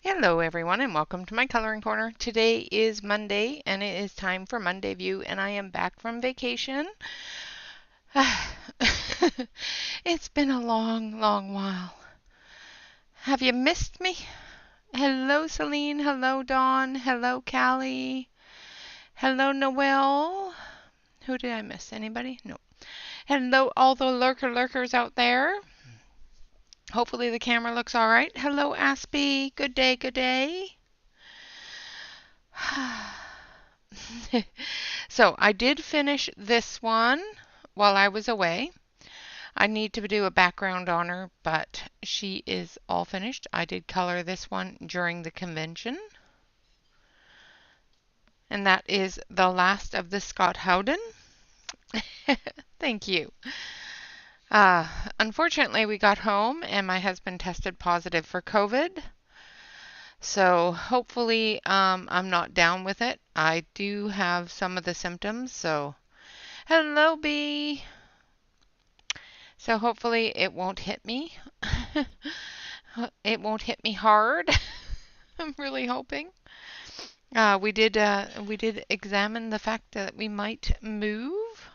Hello everyone and welcome to my coloring corner. Today is Monday and it is time for Monday View and I am back from vacation. It's been a long while. Have you missed me? Hello Celine, hello Dawn, hello Callie, hello Noelle. Who did I miss? Anybody? No. Hello all the lurkers out there. Hopefully the camera looks all right. Hello Aspie. Good day, good day. So I did finish this one while I was away. I need to do a background on her, but she is all finished. I did color this one during the convention. And that is the last of the Scott Howden. Thank you. Unfortunately, we got home and my husband tested positive for COVID. So hopefully I'm not down with it. I do have some of the symptoms, so hello, B. So hopefully it won't hit me. It won't hit me hard. I'm really hoping. We did examine the fact that we might move,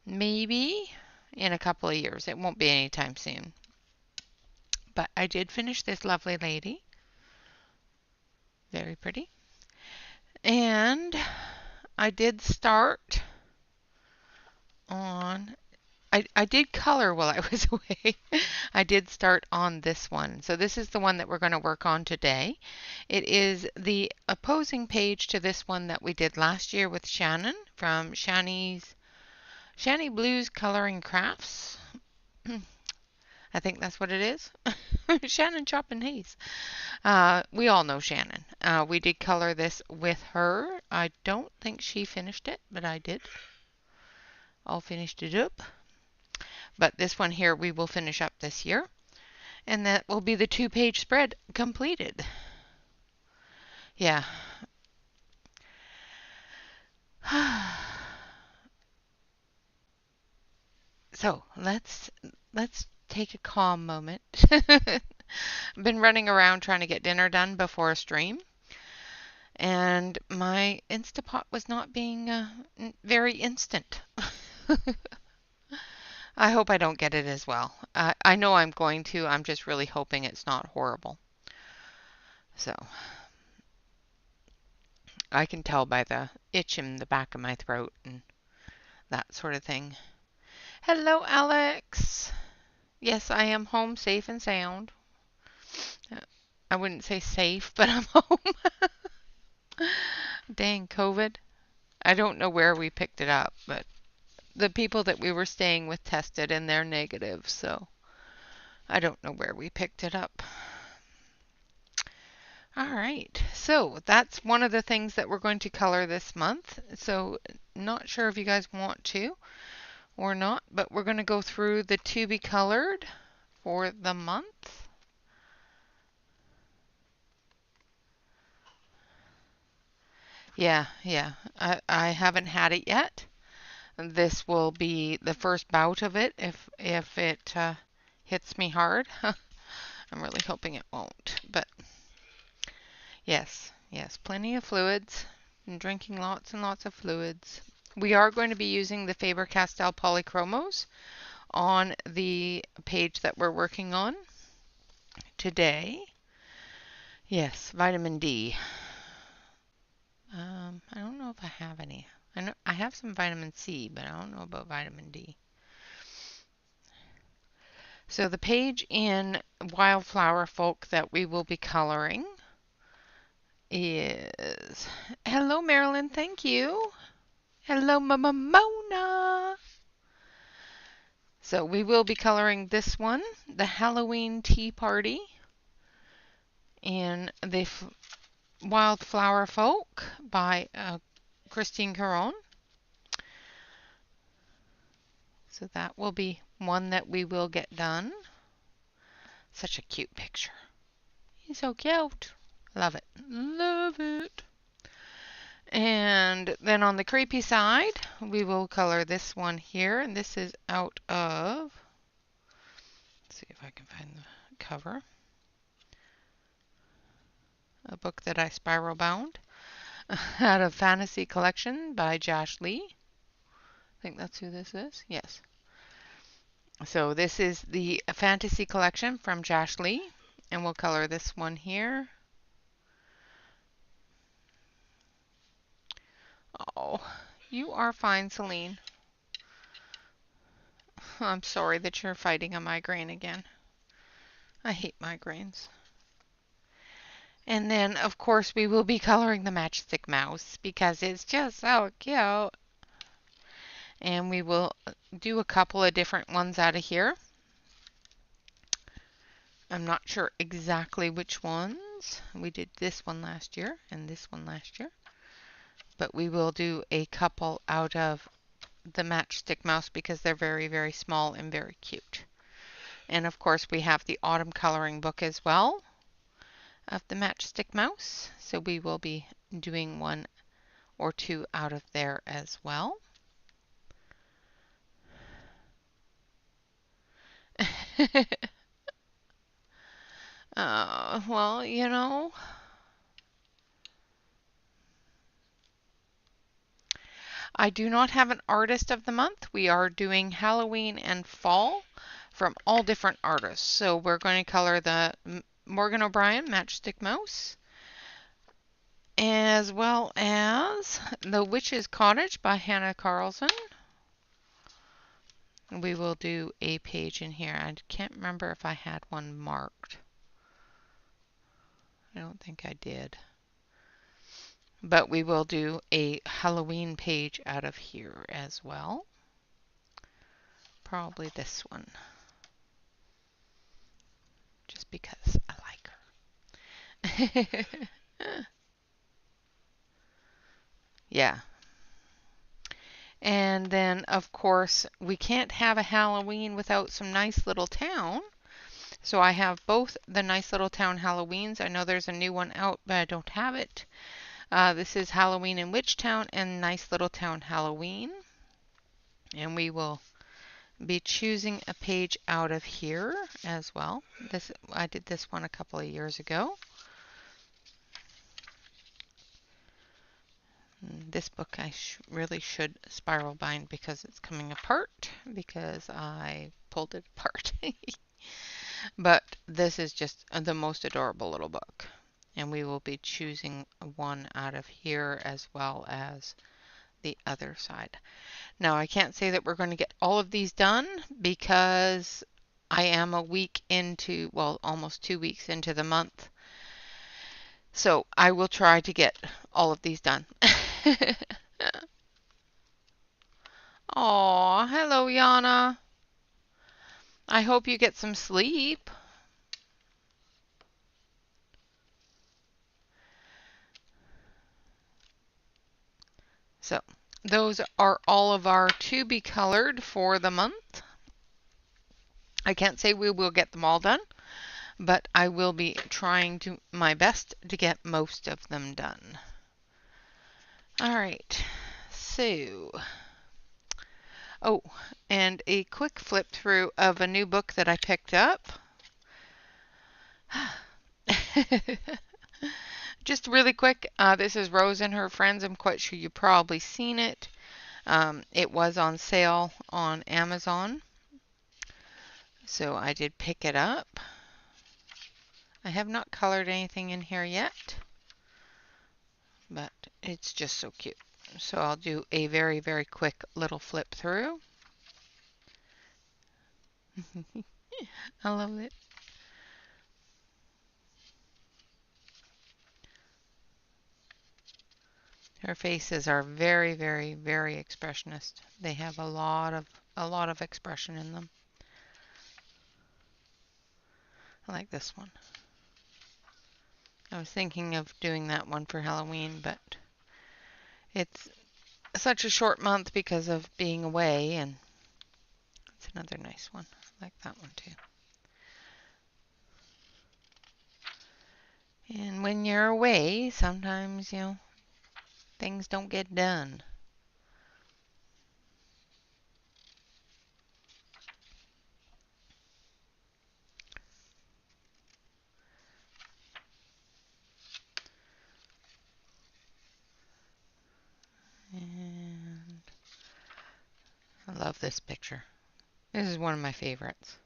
maybe in a couple of years. It won't be anytime soon. But I did finish this lovely lady. Very pretty. And I did start on I did color while I was away. I did start on this one. So this is the one that we're going to work on today. It is the opposing page to this one that we did last year with Shannon from Shanny Blues Coloring Crafts. I think that's what it is. Shannon Chopin Hayes. We all know Shannon. We did color this with her. I don't think she finished it, but I did. All finished it up. But this one here we will finish up this year. And that will be the 2-page spread completed. Yeah. So let's take a calm moment. I've been running around trying to get dinner done before a stream. And my Instapot was not being very instant. I hope I don't get it as well. I know I'm going to. I'm just really hoping it's not horrible. So I can tell by the itch in the back of my throat and that sort of thing. Hello, Alex. Yes, I am home safe and sound. I wouldn't say safe, but I'm home. Dang, COVID. I don't know where we picked it up, but the people that we were staying with tested and they're negative, so I don't know where we picked it up. All right, so that's one of the things that we're going to color this month. So not sure if you guys want to or not, but we're going to go through the to be colored for the month. Yeah. I haven't had it yet. This will be the first bout of it if it hits me hard. I'm really hoping it won't, but yes, plenty of fluids and drinking lots and lots of fluids. We are going to be using the Faber-Castell Polychromos on the page that we're working on today. Yes, vitamin D. I don't know if I have any. I have some vitamin C, but I don't know about vitamin D. So the page in Wildflower Folk that we will be coloring is... Hello, Marilyn. Thank you. Hello, Mona. So we will be coloring this one, the Halloween Tea Party, in the Wildflower Folk by Christine Caron. So that will be one that we will get done. Such a cute picture. He's so cute. Love it. Love it. And then on the creepy side, we will color this one here. And this is out of, let's see if I can find the cover. book that I spiral bound out of Fantasy Collection by Josh Lee. I think that's who this is. Yes. So this is the Fantasy Collection from Josh Lee, and we'll color this one here. Oh, you are fine, Celine. I'm sorry that you're fighting a migraine again. I hate migraines. And then, of course, we will be coloring the matchstick mouse because it's just so cute. And we will do a couple of different ones out of here. I'm not sure exactly which ones. We did this one last year and this one last year. But we will do a couple out of the matchstick mouse because they're very, very small and very cute. And of course, we have the autumn coloring book as well of the matchstick mouse. So we will be doing one or two out of there as well. Well, you know, I do not have an artist of the month. We are doing Halloween and fall from all different artists. So we're going to color the Morgan O'Brien Matchstick Mouse, as well as The Witch's Cottage by Hannah Carlson. We will do a page in here. I can't remember if I had one marked. I don't think I did. But we will do a Halloween page out of here as well. Probably this one. Just because I like her. Yeah. And then, of course, we can't have a Halloween without some Nice Little Town. So I have both the Nice Little Town Halloweens. I know there's a new one out, but I don't have it. This is Halloween in Witchtown and Nice Little Town Halloween. And we will be choosing a page out of here as well. I did this one a couple of years ago. This book I really should spiral bind because it's coming apart because I pulled it apart. But this is just the most adorable little book. And we will be choosing one out of here as well as the other side. Now, I can't say that we're going to get all of these done because I am a week into, well, almost 2 weeks into the month. So I will try to get all of these done. Aw, hello, Yana. I hope you get some sleep. So those are all of our to be colored for the month. I can't say we will get them all done, but I will be trying to my best to get most of them done. All right, so, oh, and a quick flip through of a new book that I picked up. Just really quick, this is Rose and Her Friends. I'm quite sure you've probably seen it. It was on sale on Amazon, so I did pick it up. I have not colored anything in here yet, but it's just so cute. So I'll do a very, very quick little flip through. I love it. Her faces are very, very, very expressionist. They have a lot of expression in them. I like this one. I was thinking of doing that one for Halloween, but it's such a short month because of being away, and it's another nice one. I like that one too. And when you're away, sometimes, you know, things don't get done. this picture. This is one of my favorites.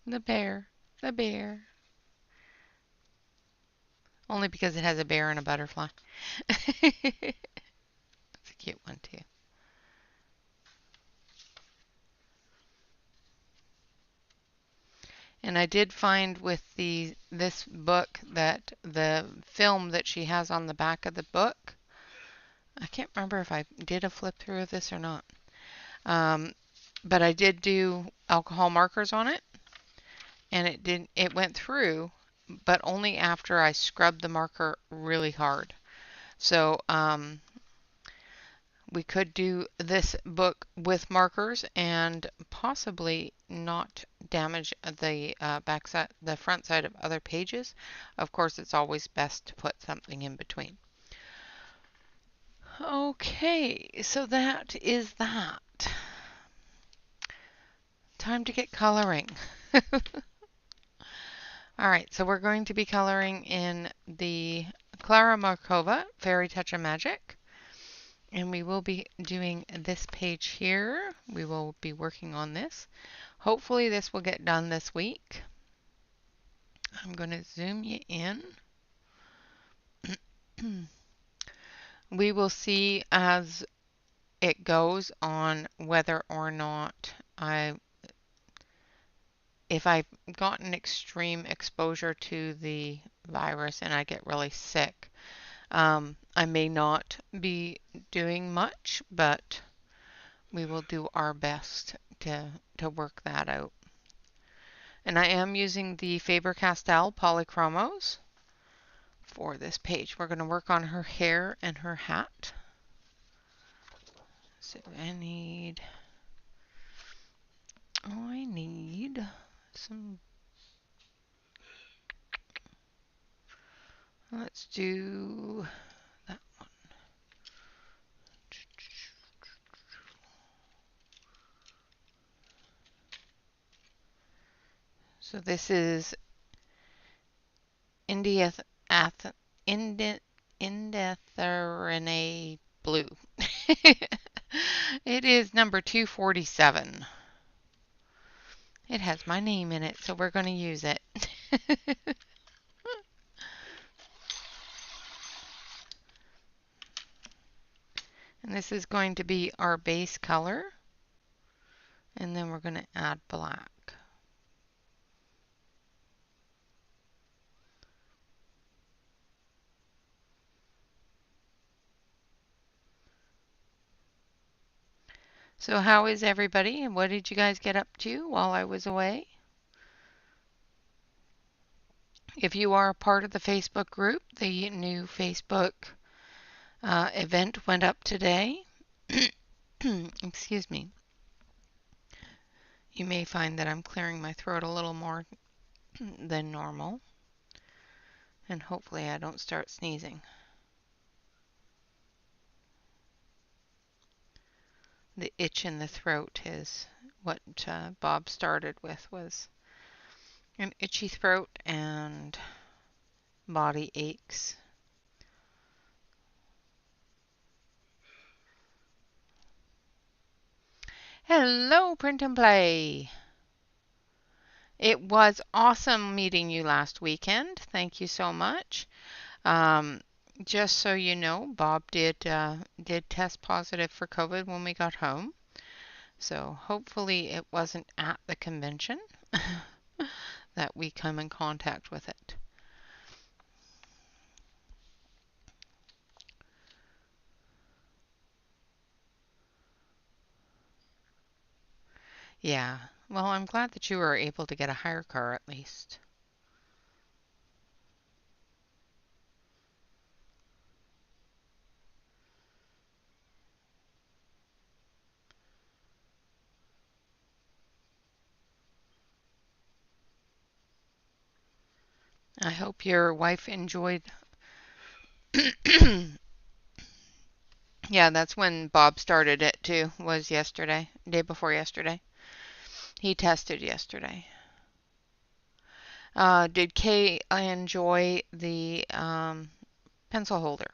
The bear. The bear. Only because it has a bear and a butterfly. It's a cute one too. And I did find with this book that the film that she has on the back of the book, I can't remember if I did a flip through of this or not. But I did do alcohol markers on it, and it went through, but only after I scrubbed the marker really hard. So we could do this book with markers and possibly not damage the back side, the front side of other pages. Of course, it's always best to put something in between. Okay, so that is that. Time to get coloring. All right, so we're going to be coloring in the Clara Markova Fairy Touch of Magic. And we will be doing this page here. We will be working on this. Hopefully this will get done this week. I'm going to zoom you in. We will see as it goes on whether or not if I've gotten extreme exposure to the virus and I get really sick, I may not be doing much, but we will do our best to work that out. And I am using the Faber-Castell Polychromos for this page. We're going to work on her hair and her hat. So I need some, let's do that one. So this is Indanthrene blue. It is number 247. It has my name in it, so we're going to use it. And this is going to be our base color. And then we're going to add black. So how is everybody, and what did you guys get up to while I was away? If you are a part of the Facebook group, the new Facebook event went up today. Excuse me. You may find that I'm clearing my throat a little more than normal, and hopefully I don't start sneezing. The itch in the throat is what Bob started with, was an itchy throat and body aches. Hello, Print and Play. It was awesome meeting you last weekend. Thank you so much. Just so you know, Bob did test positive for COVID when we got home. So hopefully it wasn't at the convention that we come in contact with it. Yeah, well, I'm glad that you were able to get a hire car at least. I hope your wife enjoyed. Yeah, that's when Bob started it too, was yesterday, day before yesterday. He tested yesterday. Did Kay enjoy the pencil holder?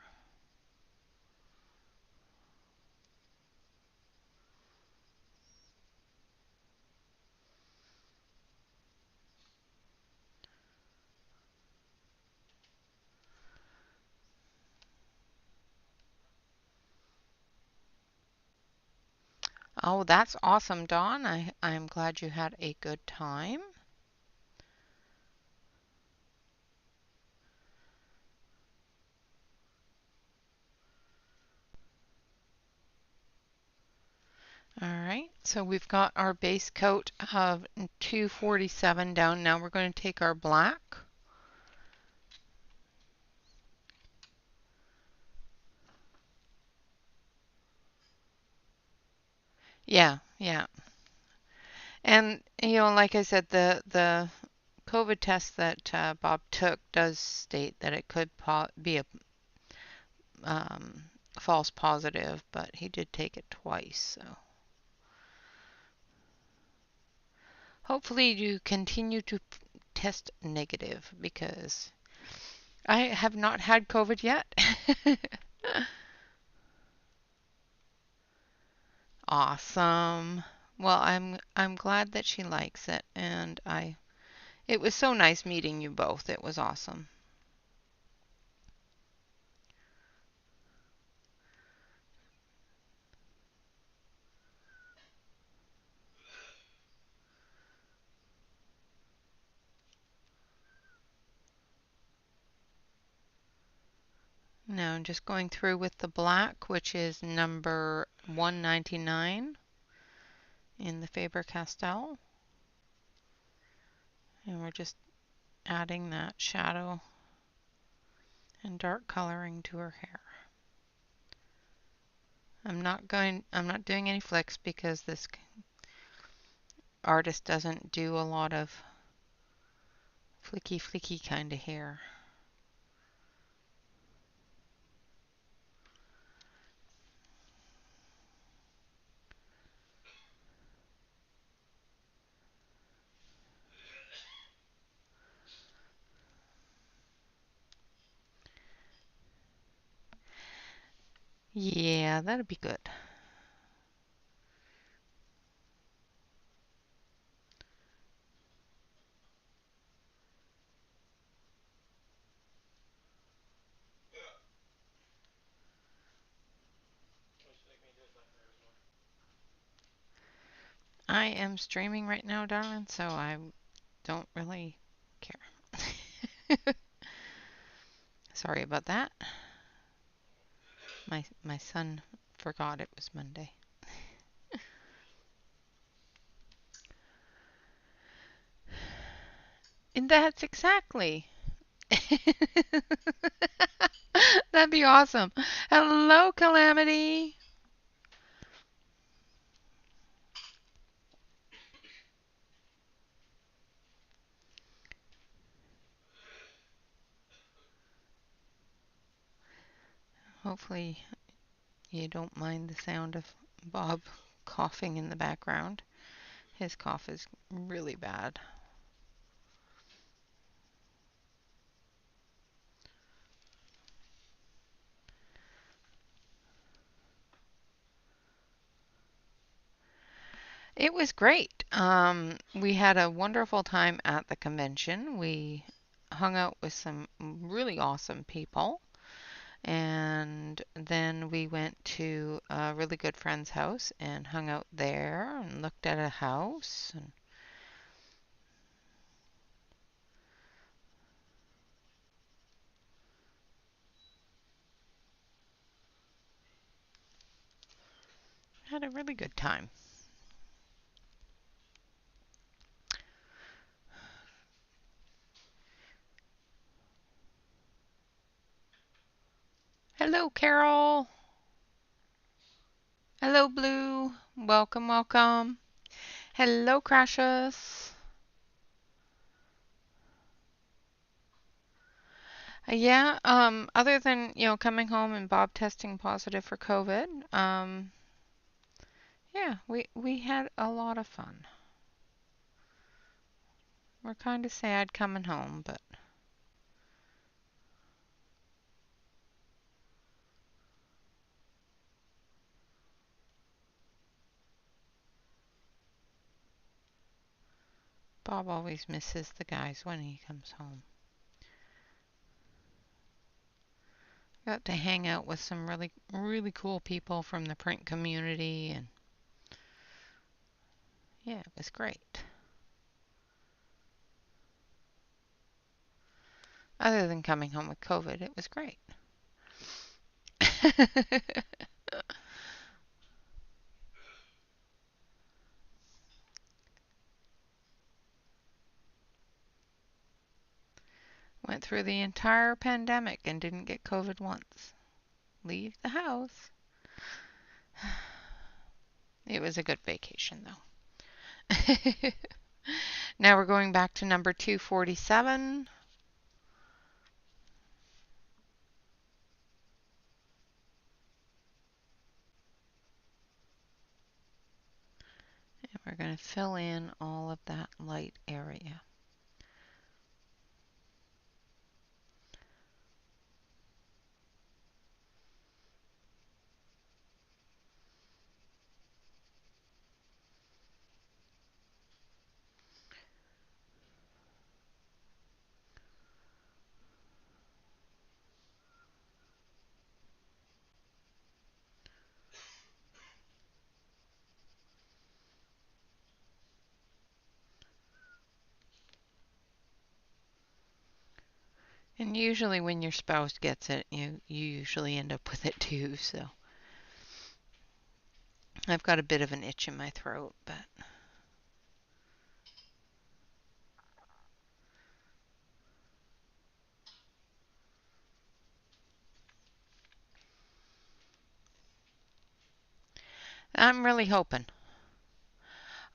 Oh, that's awesome, Dawn. I'm glad you had a good time. All right, so we've got our base coat of 247 down. Now we're going to take our black. Yeah, yeah. And like I said, the COVID test that Bob took does state that it could be a um, false positive, but he did take it twice. So hopefully you continue to test negative because I have not had COVID yet. Awesome. Well, I'm glad that she likes it, and it was so nice meeting you both. It was awesome. Now I'm just going through with the black, which is number 199 in the Faber-Castell, and we're just adding that shadow and dark coloring to her hair. I'm not doing any flicks because this artist doesn't do a lot of flicky kind of hair. Yeah, that'd be good. I am streaming right now, darling, so I don't really care. Sorry about that. My son forgot it was Monday. And that's exactly. That'd be awesome. Hello, Calamity. Hopefully you don't mind the sound of Bob coughing in the background. His cough is really bad. It was great. We had a wonderful time at the convention. We hung out with some really awesome people. And then we went to a really good friend's house and hung out there and looked at a house. And had a really good time. Hello, Carol. Hello, Blue. Welcome, welcome. Hello, Crashes. Yeah, other than, coming home and Bob testing positive for COVID, yeah, we had a lot of fun. We're kind of sad coming home, but Bob always misses the guys when he comes home. Got to hang out with some really, really cool people from the print community, and Yeah, it was great. Other than coming home with COVID, it was great. Went through the entire pandemic and didn't get COVID once. Leave the house. It was a good vacation, though. Now we're going back to number 247. And we're going to fill in all of that light area. And usually when your spouse gets it, you usually end up with it too, so. I've got a bit of an itch in my throat, but I'm really hoping.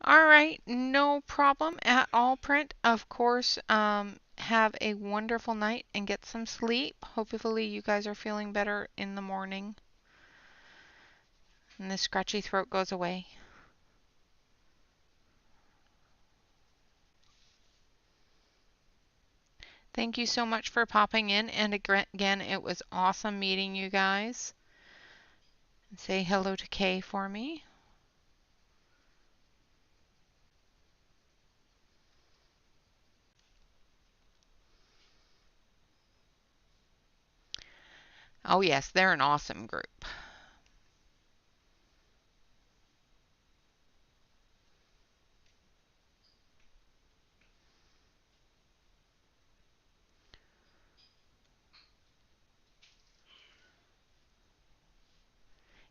All right, no problem at all, Print. Of course, have a wonderful night and get some sleep. Hopefully you guys are feeling better in the morning and the scratchy throat goes away. Thank you so much for popping in, and again, it was awesome meeting you guys. Say hello to Kay for me. Oh yes, they're an awesome group.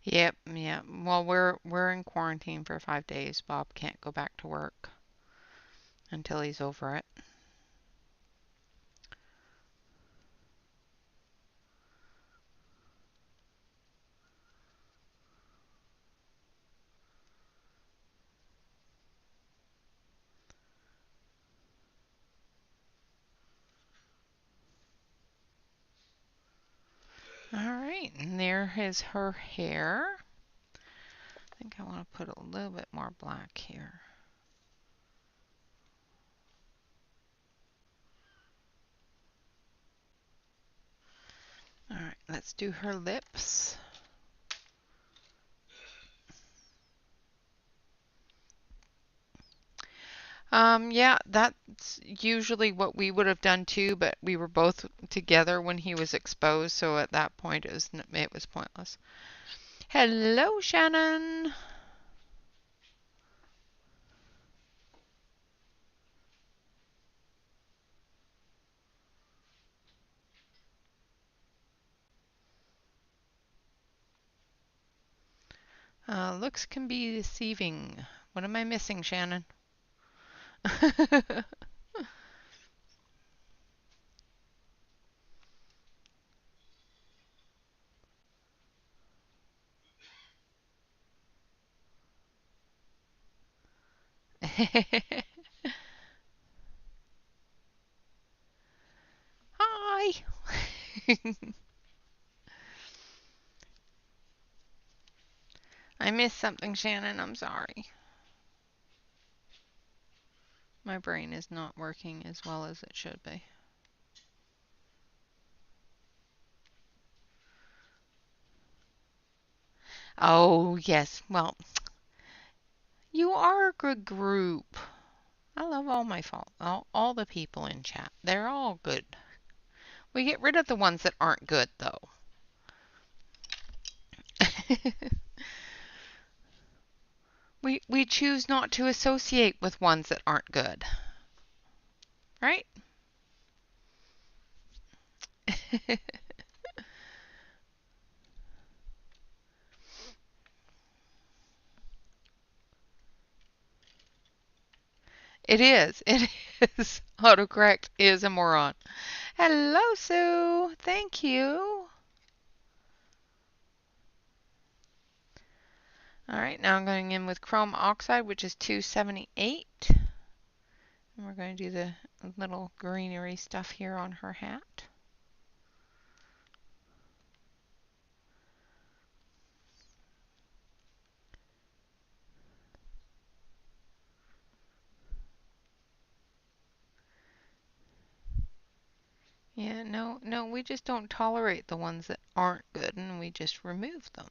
Yep, yeah. Well, we're in quarantine for 5 days. Bob can't go back to work until he's over it. All right, and there is her hair. I think I want to put a little bit more black here. All right, let's do her lips. Yeah, that's usually what we would have done too, but we were both together when he was exposed, so at that point it was pointless. Hello, Shannon. Looks can be deceiving. What am I missing, Shannon? Hi. I missed something, Shannon. I'm sorry. My brain is not working as well as it should be. Oh, yes. Well, you are a good group. I love all the people in chat. They're all good. We get rid of the ones that aren't good, though. We choose not to associate with ones that aren't good, right? It is. It is. Autocorrect is a moron. Hello, Sue. Thank you. All right, now I'm going in with chrome oxide, which is 278. And we're going to do the little greenery stuff here on her hat. Yeah, no, we just don't tolerate the ones that aren't good, and we just remove them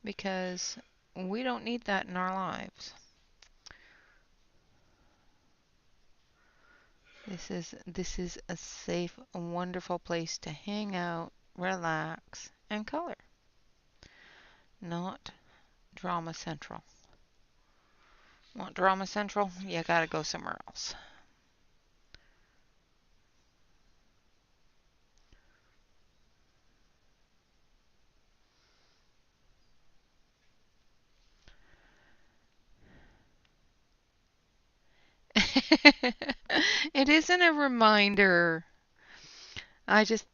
because we don't need that in our lives. This is a safe, wonderful place to hang out, relax, and color. Not drama central. Want drama central? You gotta go somewhere else. It isn't a reminder. I just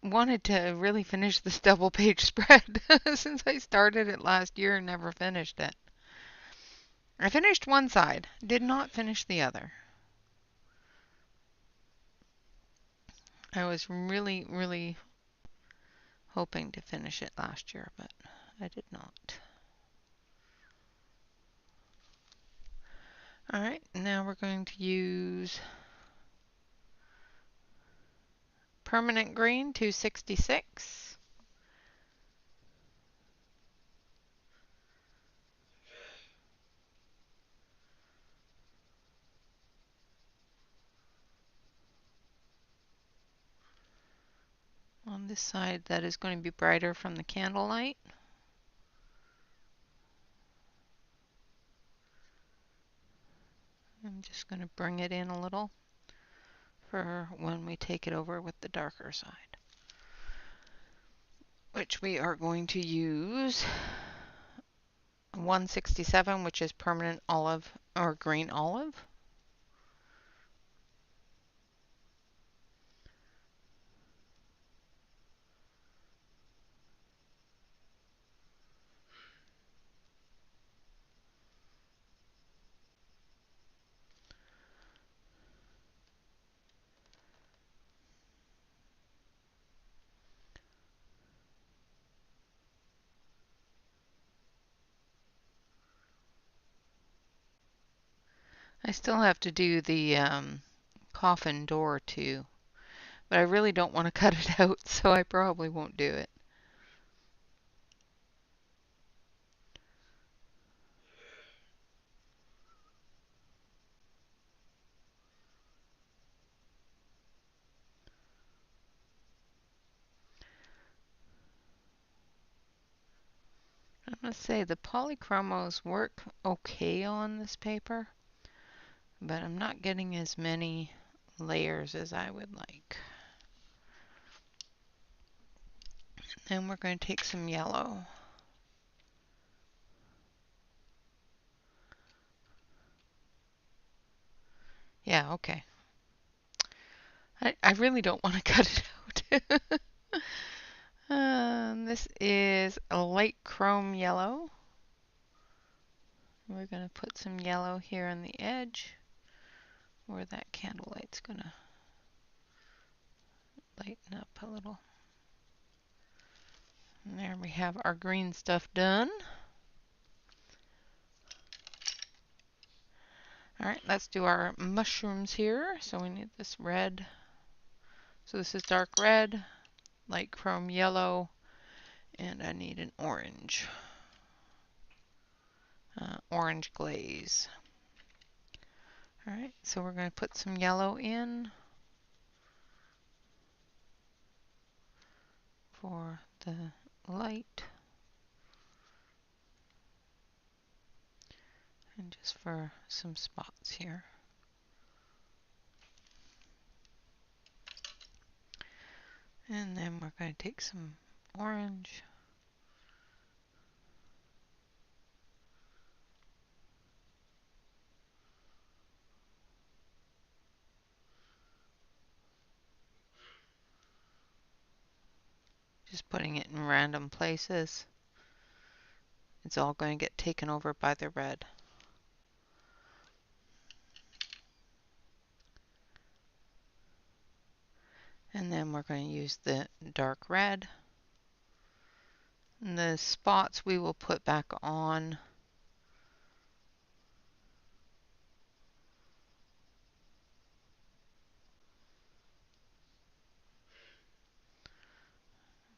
wanted to really finish this double page spread since I started it last year and never finished it. I finished one side, did not finish the other. I was really hoping to finish it last year, but I did not. Alright, now we're going to use permanent green 266. On this side, that is going to be brighter from the candlelight. I'm just going to bring it in a little for when we take it over with the darker side, which we are going to use 167, which is permanent olive or green olive. I still have to do the coffin door too, but I really don't want to cut it out, so I probably won't do it. I must say the polychromos work okay on this paper, but I'm not getting as many layers as I would like. And we're going to take some yellow. Yeah, okay. I really don't want to cut it out. This is a light chrome yellow. We're going to put some yellow here on the edge where that candlelight's going to lighten up a little. And there we have our green stuff done. Alright, let's do our mushrooms here. So we need this red. So this is dark red, light chrome yellow, and I need an orange. Orange glaze. Alright, so we're going to put some yellow in for the light. And just for some spots here. And then we're going to take some orange. Just putting it in random places. It's all going to get taken over by the red. And then we're going to use the dark red. And the spots we will put back on.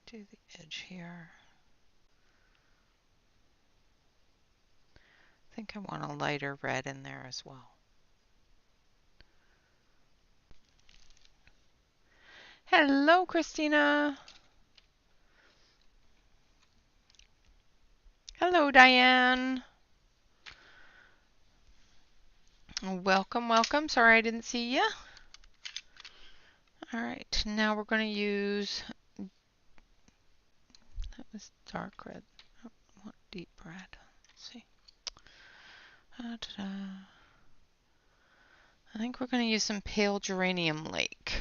To the edge here. I think I want a lighter red in there as well. Hello, Christina. Hello, Diane. Welcome, welcome. Sorry I didn't see you. All right, now we're going to use, that was dark red. I want deep red. Let's see. I think we're going to use some pale geranium lake.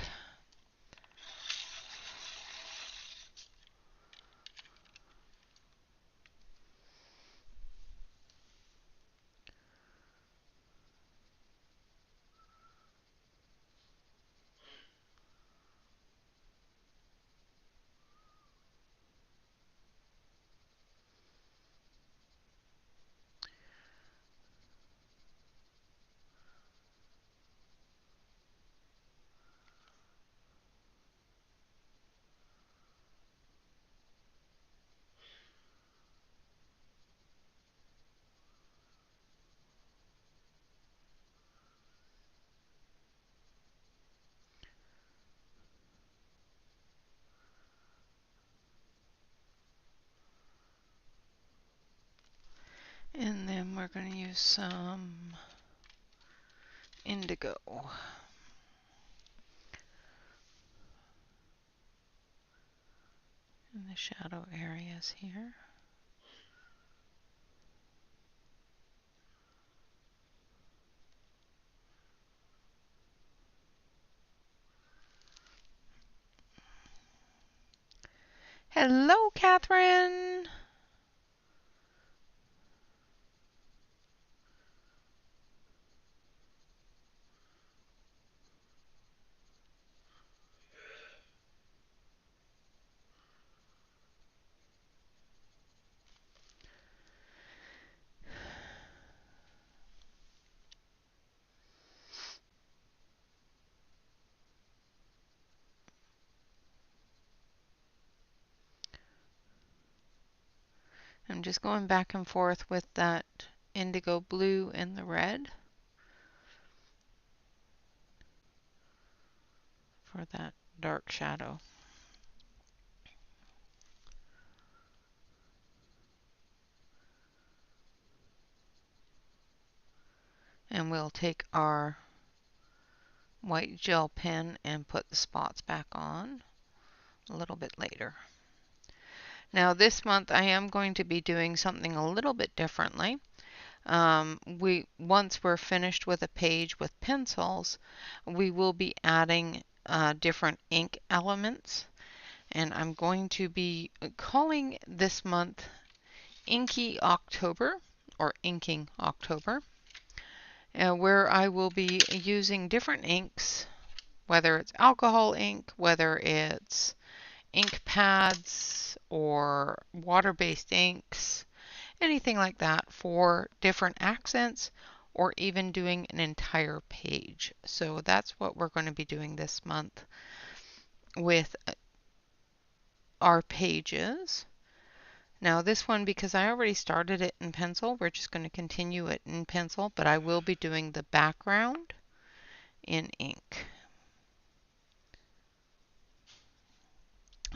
And then we're going to use some indigo in the shadow areas here. Hello, Catherine. I'm just going back and forth with that indigo blue and the red for that dark shadow. And we'll take our white gel pen and put the spots back on a little bit later. Now this month I am going to be doing something a little bit differently. Once we're finished with a page with pencils, we will be adding different ink elements, and I'm going to be calling this month Inky October or Inking October, where I will be using different inks, whether it's alcohol ink, whether it's ink pads or water-based inks, anything like that for different accents or even doing an entire page. So that's what we're going to be doing this month with our pages. Now this one, because I already started it in pencil, we're just going to continue it in pencil, but I will be doing the background in ink.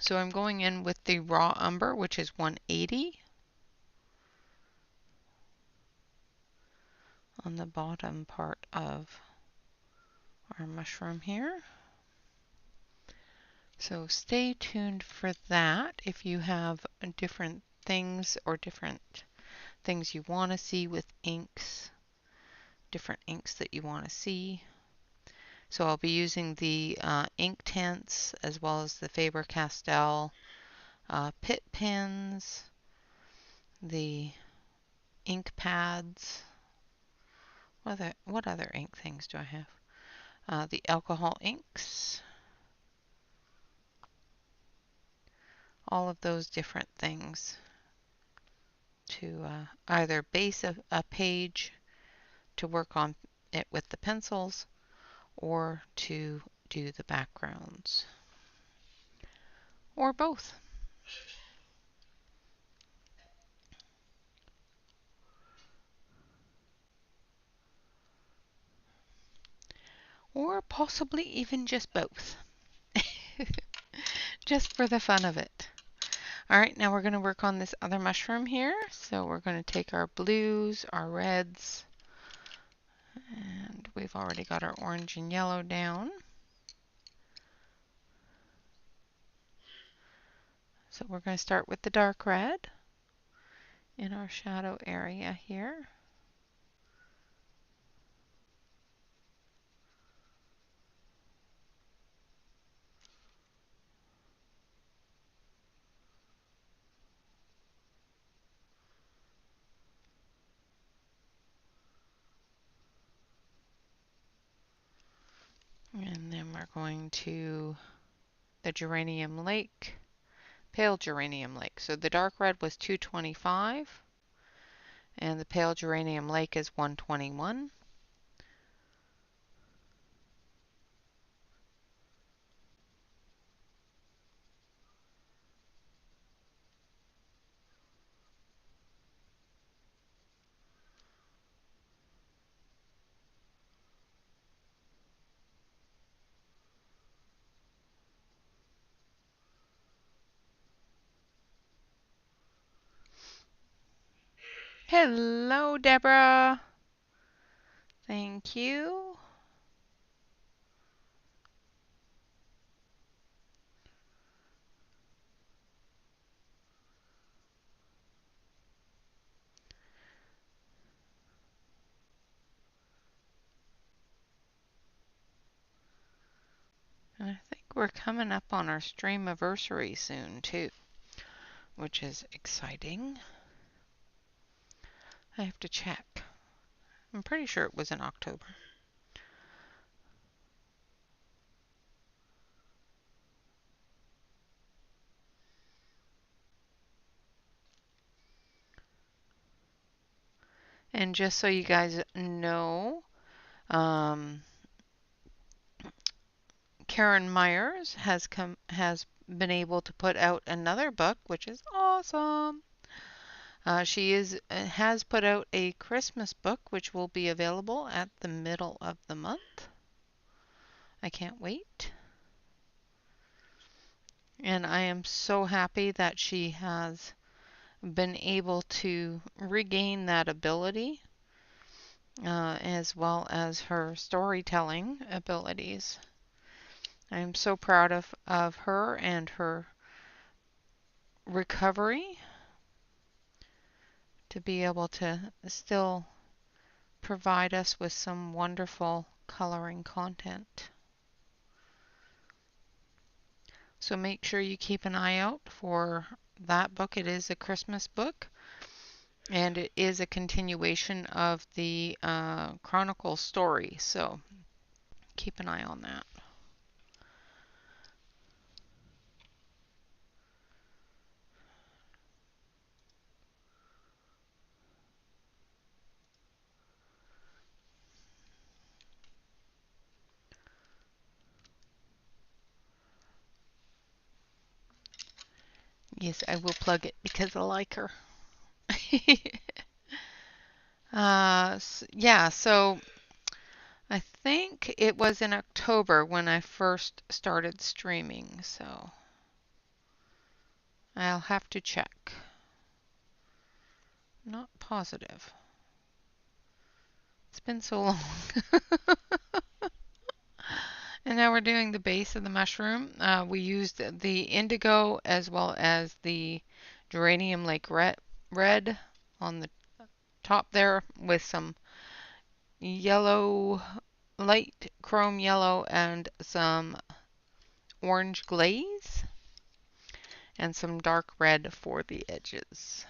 So I'm going in with the raw umber, which is 180. on the bottom part of our mushroom here. So stay tuned for that if you have different things or different things you want to see with inks, different inks that you want to see. So I'll be using the Inktense as well as the Faber-Castell Pitt pens, the ink pads. What other ink things do I have? The alcohol inks. All of those different things to either base a page to work on it with the pencils or to do the backgrounds, or both. Or possibly even just both. Just for the fun of it. Alright, now we're going to work on this other mushroom here. So we're going to take our blues, our reds, and we've already got our orange and yellow down. So we're going to start with the dark red in our shadow area here. And then we're going to the geranium lake, pale geranium lake. So the dark red was 225 and the pale geranium lake is 121. Hello, Deborah. Thank you. And I think we're coming up on our stream anniversary soon too, which is exciting. I have to check. I'm pretty sure it was in October. And just so you guys know, Karen Myers has been able to put out another book, which is awesome. She has put out a Christmas book, which will be available at the middle of the month. I can't wait. And I am so happy that she has been able to regain that ability, as well as her storytelling abilities. I am so proud of her and her recovery to be able to still provide us with some wonderful coloring content. So make sure you keep an eye out for that book. It is a Christmas book, and it is a continuation of the Chronicle story. So keep an eye on that. Yes, I will plug it because I like her. Yeah, so I think it was in October when I first started streaming, so I'll have to check. Not positive. It's been so long. And now we're doing the base of the mushroom. We used the indigo as well as the geranium like red on the top there with some yellow, light chrome yellow and some orange glaze and some dark red for the edges.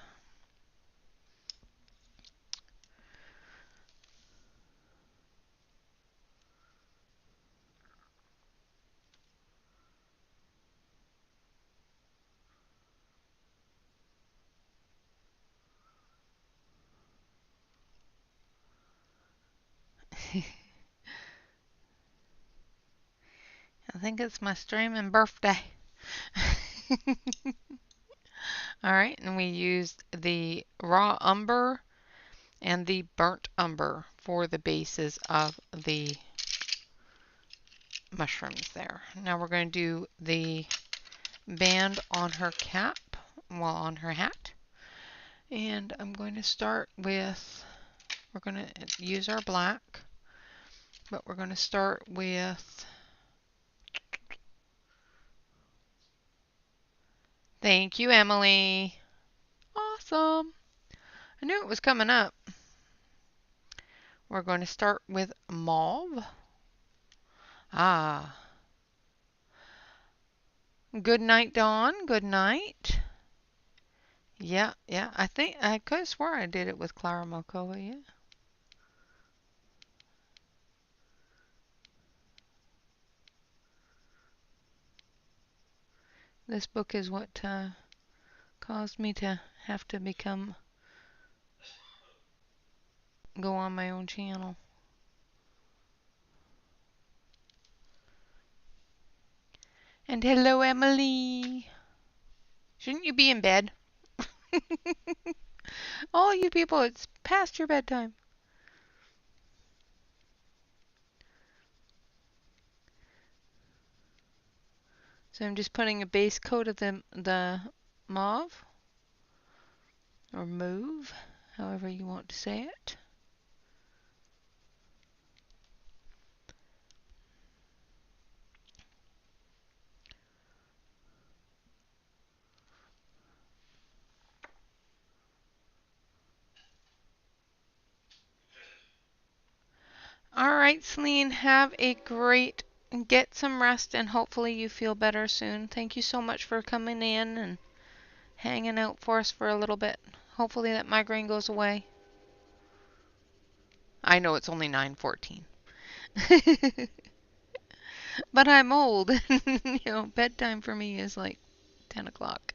I think it's my streaming birthday. Alright, and we used the raw umber and the burnt umber for the bases of the mushrooms there. Now we're going to do the band on her cap, well, on her hat. And I'm going to start with, we're going to use our black, but we're going to start with, thank you, Emily. Awesome. I knew it was coming up. We're going to start with mauve. Ah. Good night, Dawn. Good night. Yeah, yeah. I could have swore I did it with Clara Mokoa, yeah. This book is what caused me to have to go on my own channel. And hello, Emily. Shouldn't you be in bed? All you people, it's past your bedtime. So I'm just putting a base coat of the mauve, or mauve, however you want to say it. All right, Celine, have a great, get some rest, and hopefully you feel better soon. Thank you so much for coming in and hanging out for us for a little bit. Hopefully that migraine goes away. I know it's only 9:14. But I'm old. You know, bedtime for me is like 10 o'clock.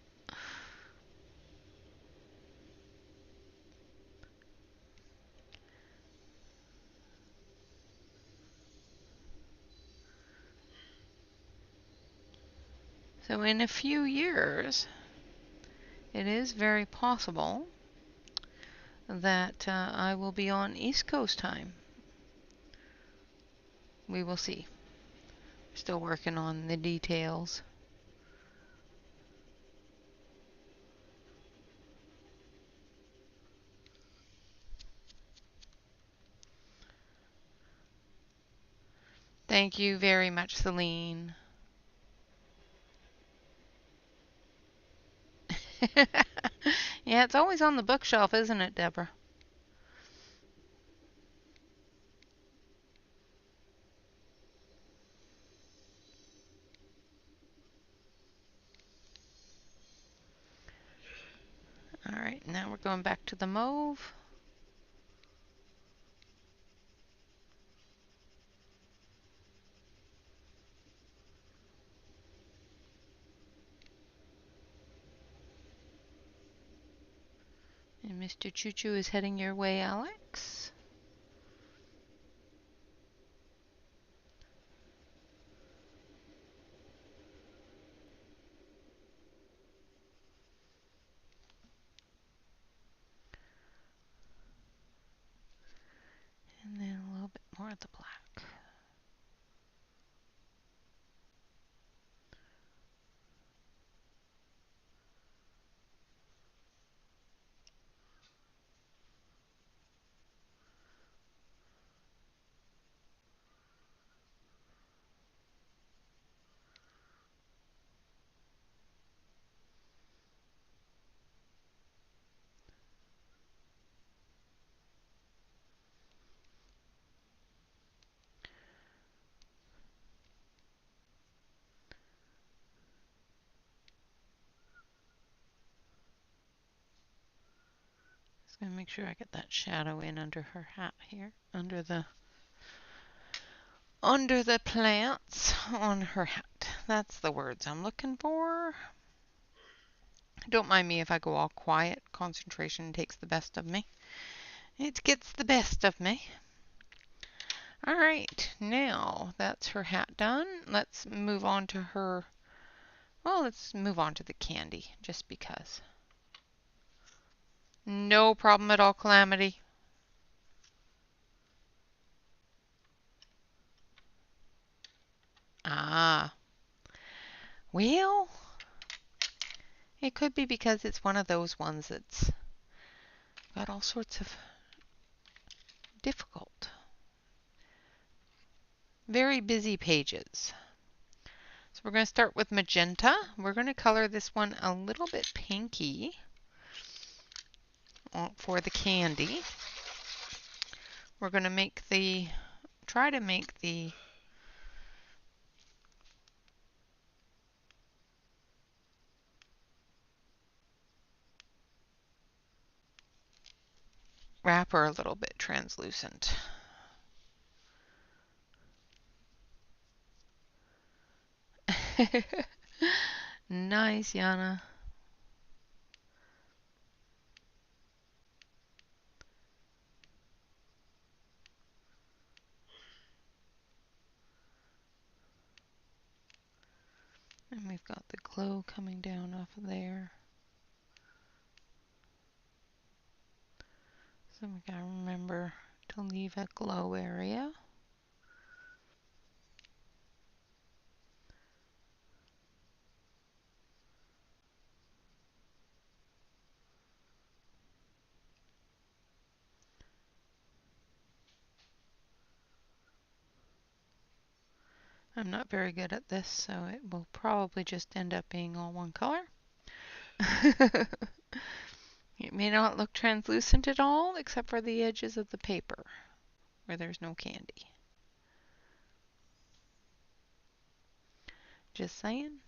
So in a few years, it is very possible that I will be on East Coast time. We will see. Still working on the details. Thank you very much, Celine. Yeah, it's always on the bookshelf, isn't it, Deborah? All right, now we're going back to the mauve. And Mr. Choo Choo is heading your way, Alex. And then a little bit more of the black. Just gonna make sure I get that shadow in under her hat here, under the plants on her hat. That's the words I'm looking for. Don't mind me if I go all quiet. Concentration takes the best of me. It gets the best of me. All right, now that's her hat done. Let's move on to her. Well, let's move on to the candy, just because. No problem at all, Calamity. Ah, well, it could be because it's one of those ones that's got all sorts of difficult, very busy pages. So we're going to start with magenta. We're going to color this one a little bit pinky for the candy. We're going to try to make the wrapper a little bit translucent. Nice, Yana. And we've got the glow coming down off of there. So we gotta remember to leave a glow area. I'm not very good at this, so it will probably just end up being all one color. It may not look translucent at all, except for the edges of the paper, where there's no candy. Just saying.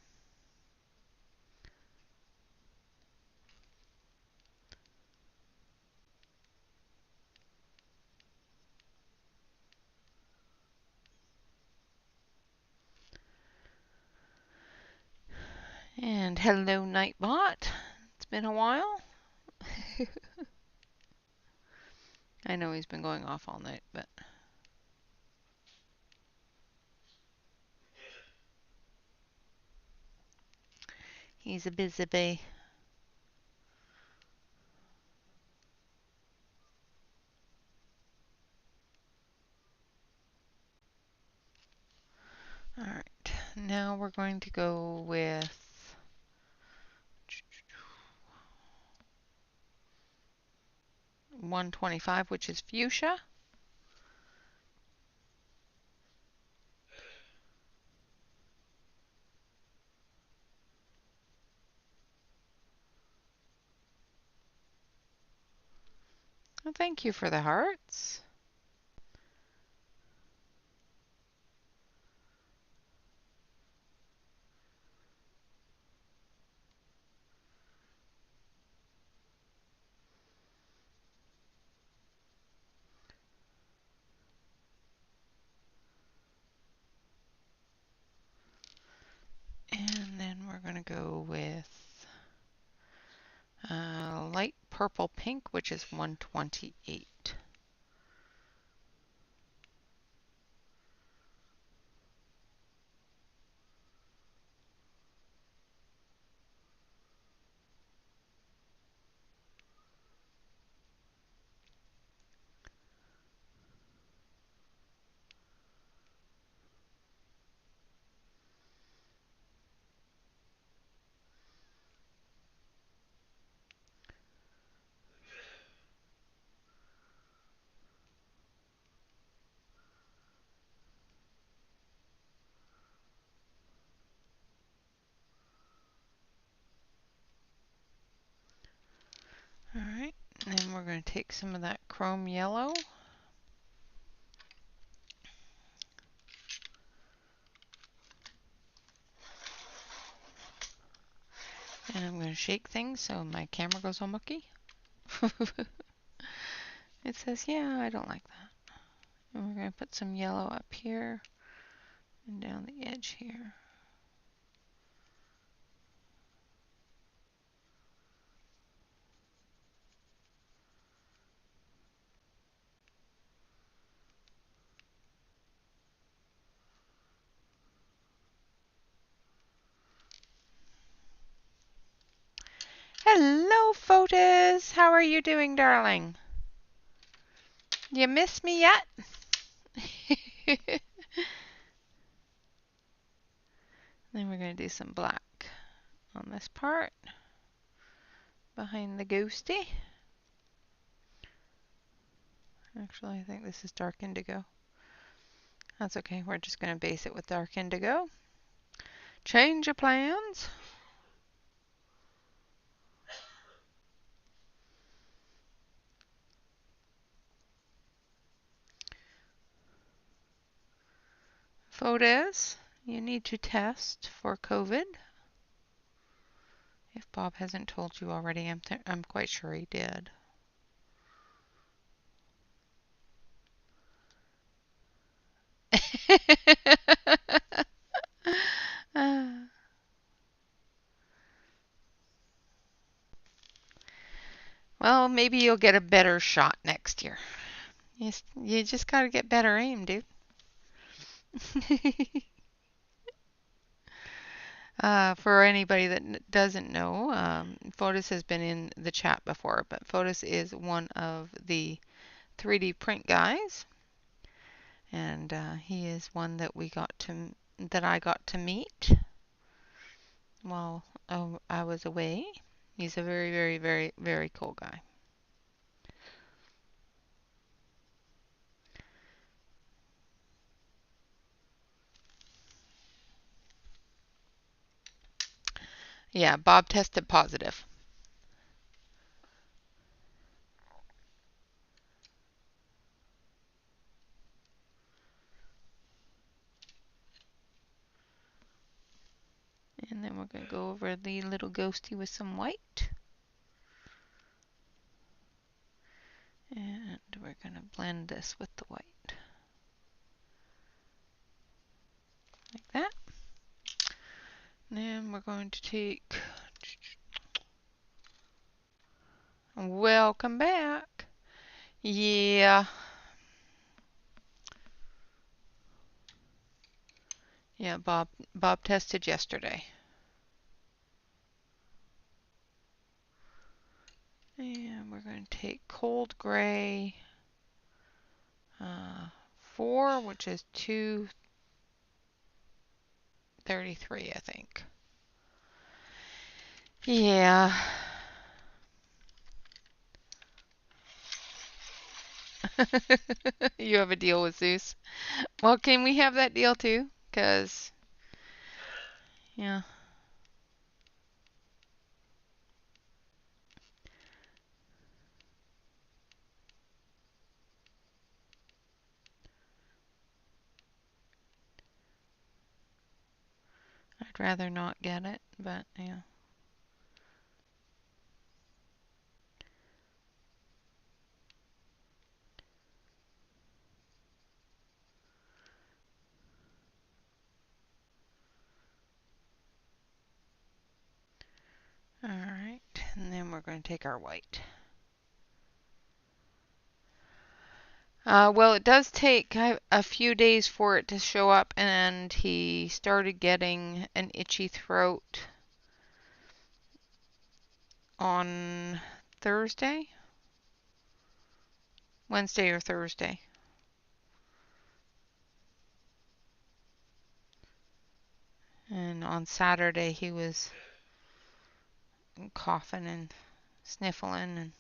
And hello, Nightbot. It's been a while. I know he's been going off all night, but he's a busy bee. Alright, now we're going to go with 125, which is fuchsia. Well, thank you for the hearts. And then we're going to go with light purple pink, which is 128. Alright, and then we're going to take some of that chrome yellow. And I'm going to shake things so my camera goes all mucky. It says, yeah, I don't like that. And we're going to put some yellow up here and down the edge here. Hello, Fotis. How are you doing, darling? You miss me yet? Then we're going to do some black on this part behind the ghosty. Actually, I think this is dark indigo. That's okay. We're just going to base it with dark indigo. Change of plans. Photos. You need to test for COVID. If Bob hasn't told you already, I'm quite sure he did. Well, maybe you'll get a better shot next year. You just got to get better aim, dude. For anybody that doesn't know, Fotis has been in the chat before, but Fotis is one of the 3D print guys, and he is one that I got to meet while I was away. He's a very, very, very, very cool guy. Yeah, Bob tested positive. And then we're going to go over the little ghosty with some white. And we're going to blend this with the white. Like that. And then we're going to take... Welcome back. Yeah. Yeah, Bob tested yesterday. And we're going to take cold gray 4, which is 233, I think. Yeah. You have a deal with Zeus. Well, can we have that deal too? Because, yeah. I'd rather not get it, but yeah. All right, and then we're going to take our white. Well, it does take a few days for it to show up, and he started getting an itchy throat on Thursday, Wednesday or Thursday. And on Saturday he was coughing and sniffling, and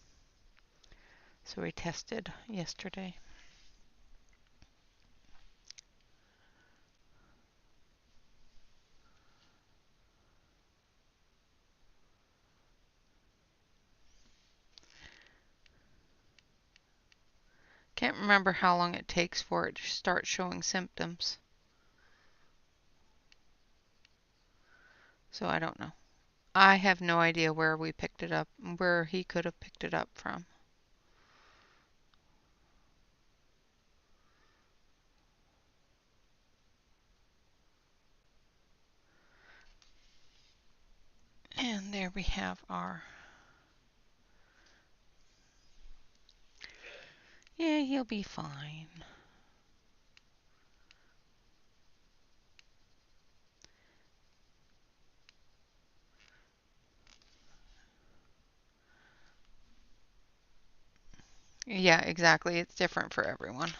so we tested yesterday. Can't remember how long it takes for it to start showing symptoms. So I don't know. I have no idea where we picked it up, where he could have picked it up from. Here we have our... Yeah, he'll be fine. Yeah, exactly. It's different for everyone.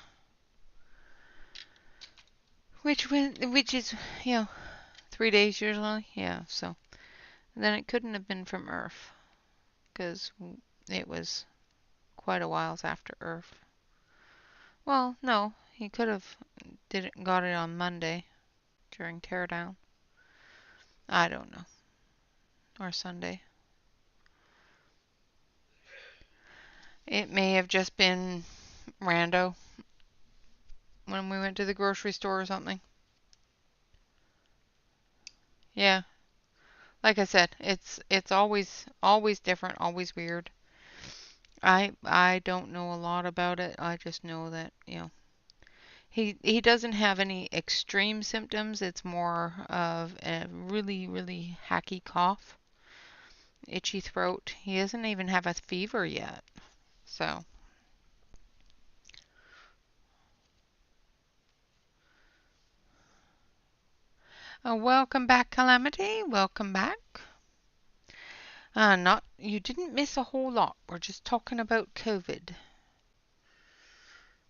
Which is, 3 days usually. Yeah, so then it couldn't have been from Earth because it was quite a while after Earth. Well, no, he could have got it on Monday during teardown. I don't know. Or Sunday. It may have just been rando when we went to the grocery store or something. Yeah. Like I said, it's always different, always weird. I don't know a lot about it. I just know that, he doesn't have any extreme symptoms. It's more of a really, really hacky cough, itchy throat. He doesn't even have a fever yet. So, welcome back, Calamity. Welcome back. Not you didn't miss a whole lot. We're just talking about COVID.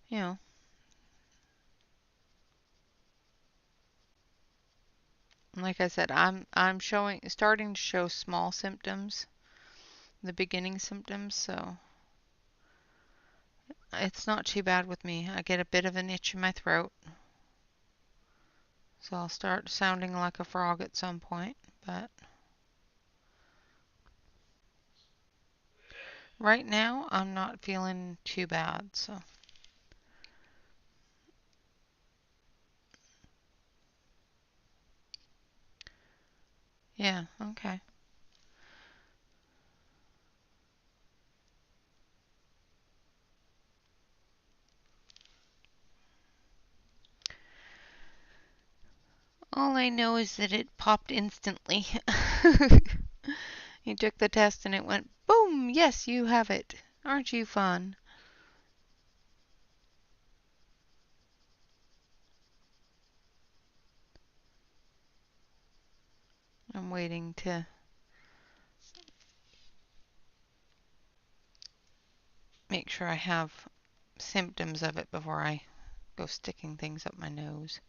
You know, like I said, I'm starting to show small symptoms, the beginning symptoms, so it's not too bad with me. I get a bit of an itch in my throat, so I'll start sounding like a frog at some point, but right now I'm not feeling too bad, so yeah, okay. All I know is that it popped instantly. You took the test and it went boom, yes, you have it. Aren't you fun? I'm waiting to make sure I have symptoms of it before I go sticking things up my nose.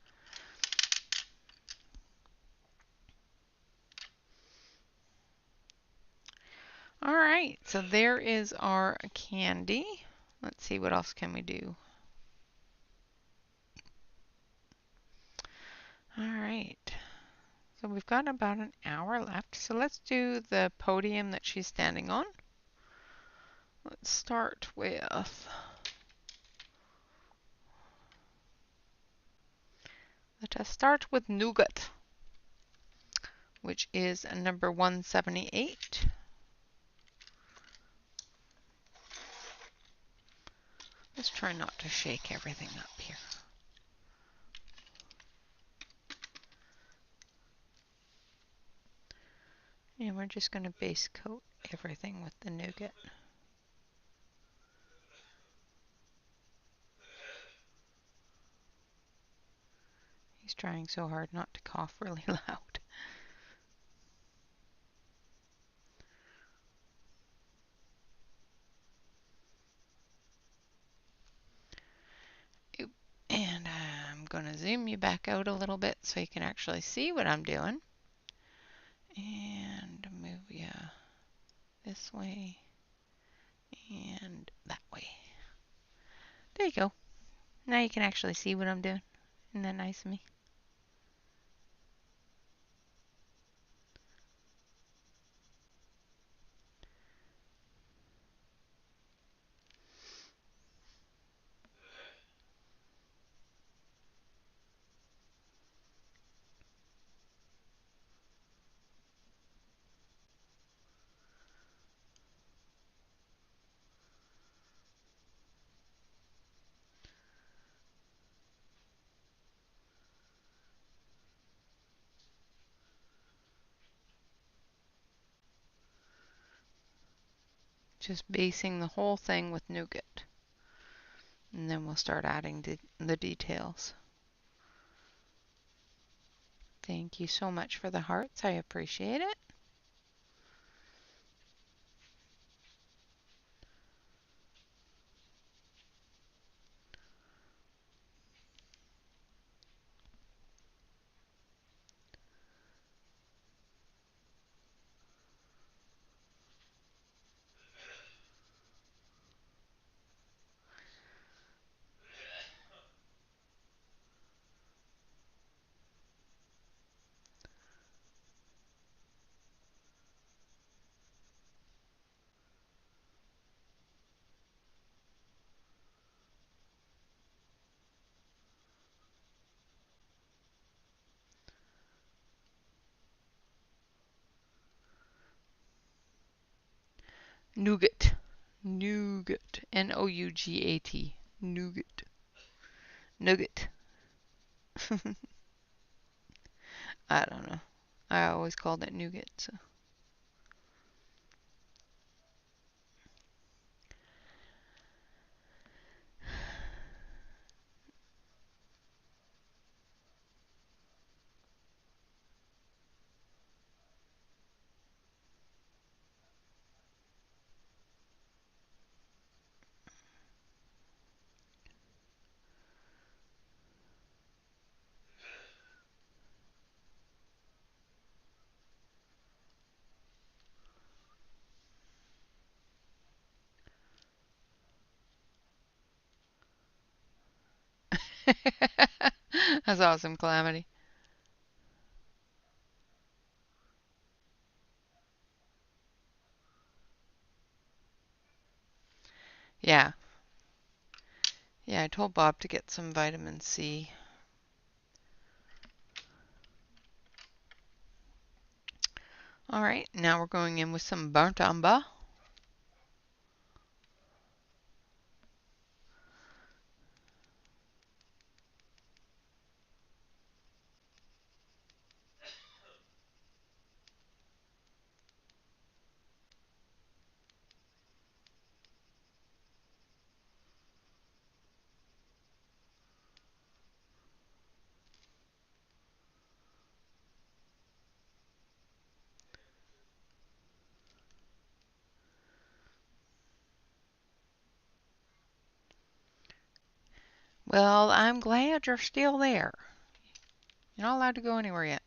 All right, so there is our candy. Let's see, what else can we do? All right, so we've got about an hour left. So let's do the podium that she's standing on. Let's start with... Let us start with nougat, which is number 178. Let's try not to shake everything up here. And we're just going to base coat everything with the nougat. He's trying so hard not to cough really loud. And I'm going to zoom you back out a little bit so you can actually see what I'm doing. And move you this way and that way. There you go. Now you can actually see what I'm doing. Isn't that nice of me? Just basing the whole thing with nougat. And then we'll start adding the details. Thank you so much for the hearts. I appreciate it. Nougat. Nougat. N-O-U-G-A-T. Nougat. Nougat. I don't know. I always called it nougat. So. That's awesome, Calamity. Yeah. Yeah, I told Bob to get some vitamin C. All right, now we're going in with some burnt umber. Well, I'm glad you're still there. You're not allowed to go anywhere yet.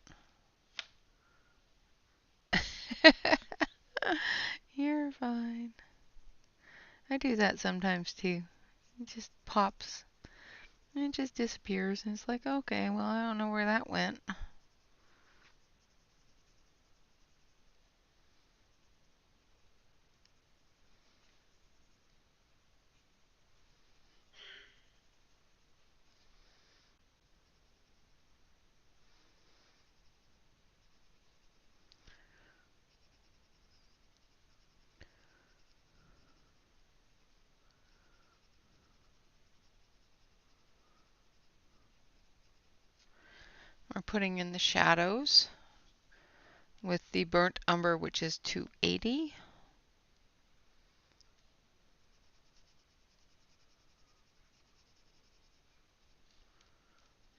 You're fine. I do that sometimes too. It just pops. It just disappears. And it's like, okay, well, I don't know where that went. We're putting in the shadows with the burnt umber, which is 280.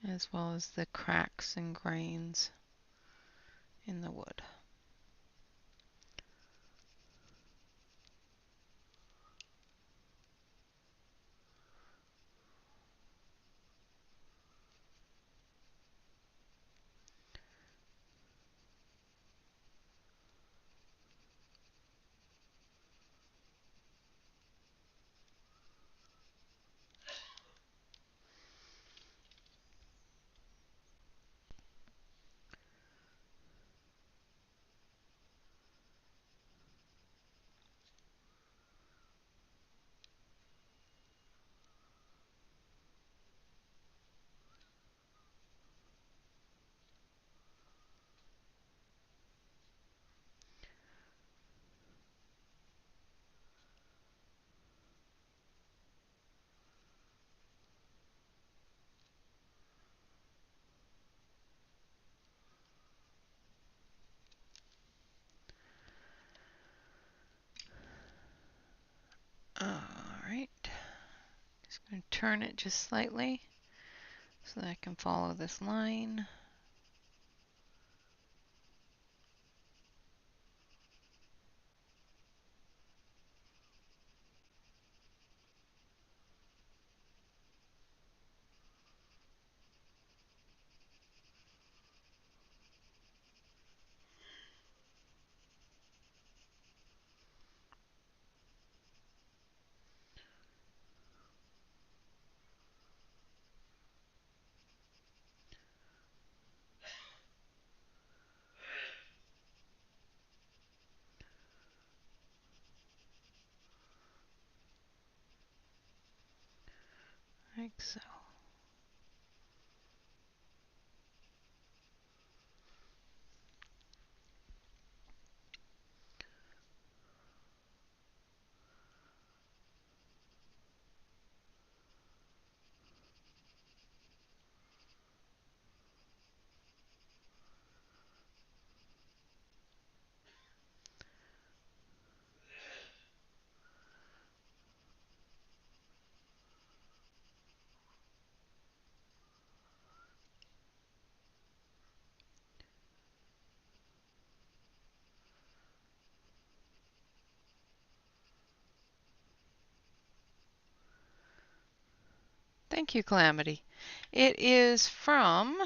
As well as the cracks and grains in the wood. And turn it just slightly so that I can follow this line. Like so. Thank you, Calamity. It is from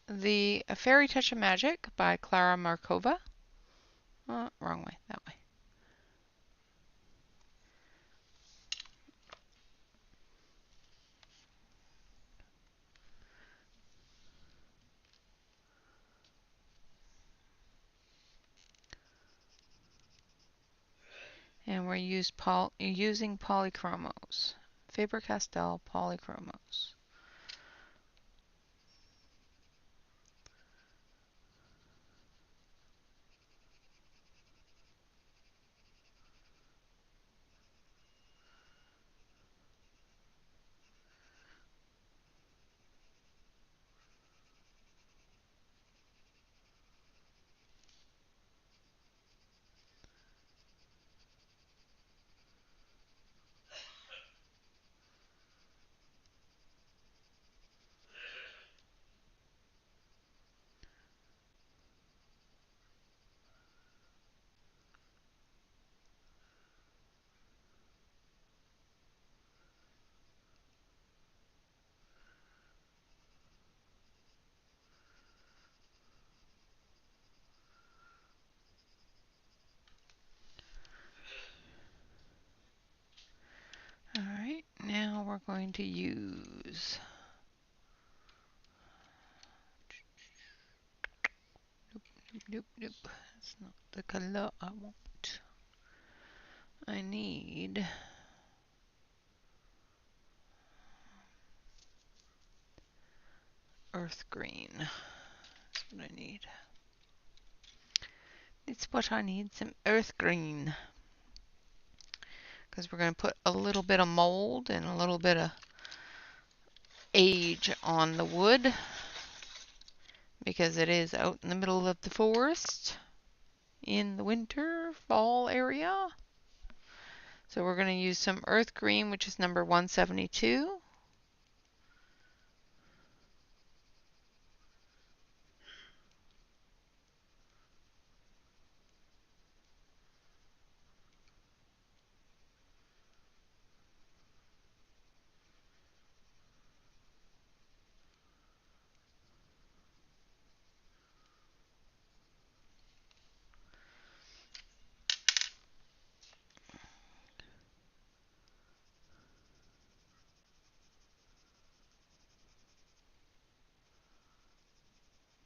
the A Fairy Touch of Magic by Clara Markova. Wrong way, that way. And we're using polychromos. Faber-Castell polychromos. All right, now we're going to use nope. That's not the color I want. I need earth green. That's what I need. It's what I need, some earth green. Because we're going to put a little bit of mold and a little bit of age on the wood. Because it is out in the middle of the forest in the winter, fall area. So we're going to use some earth green, which is number 172.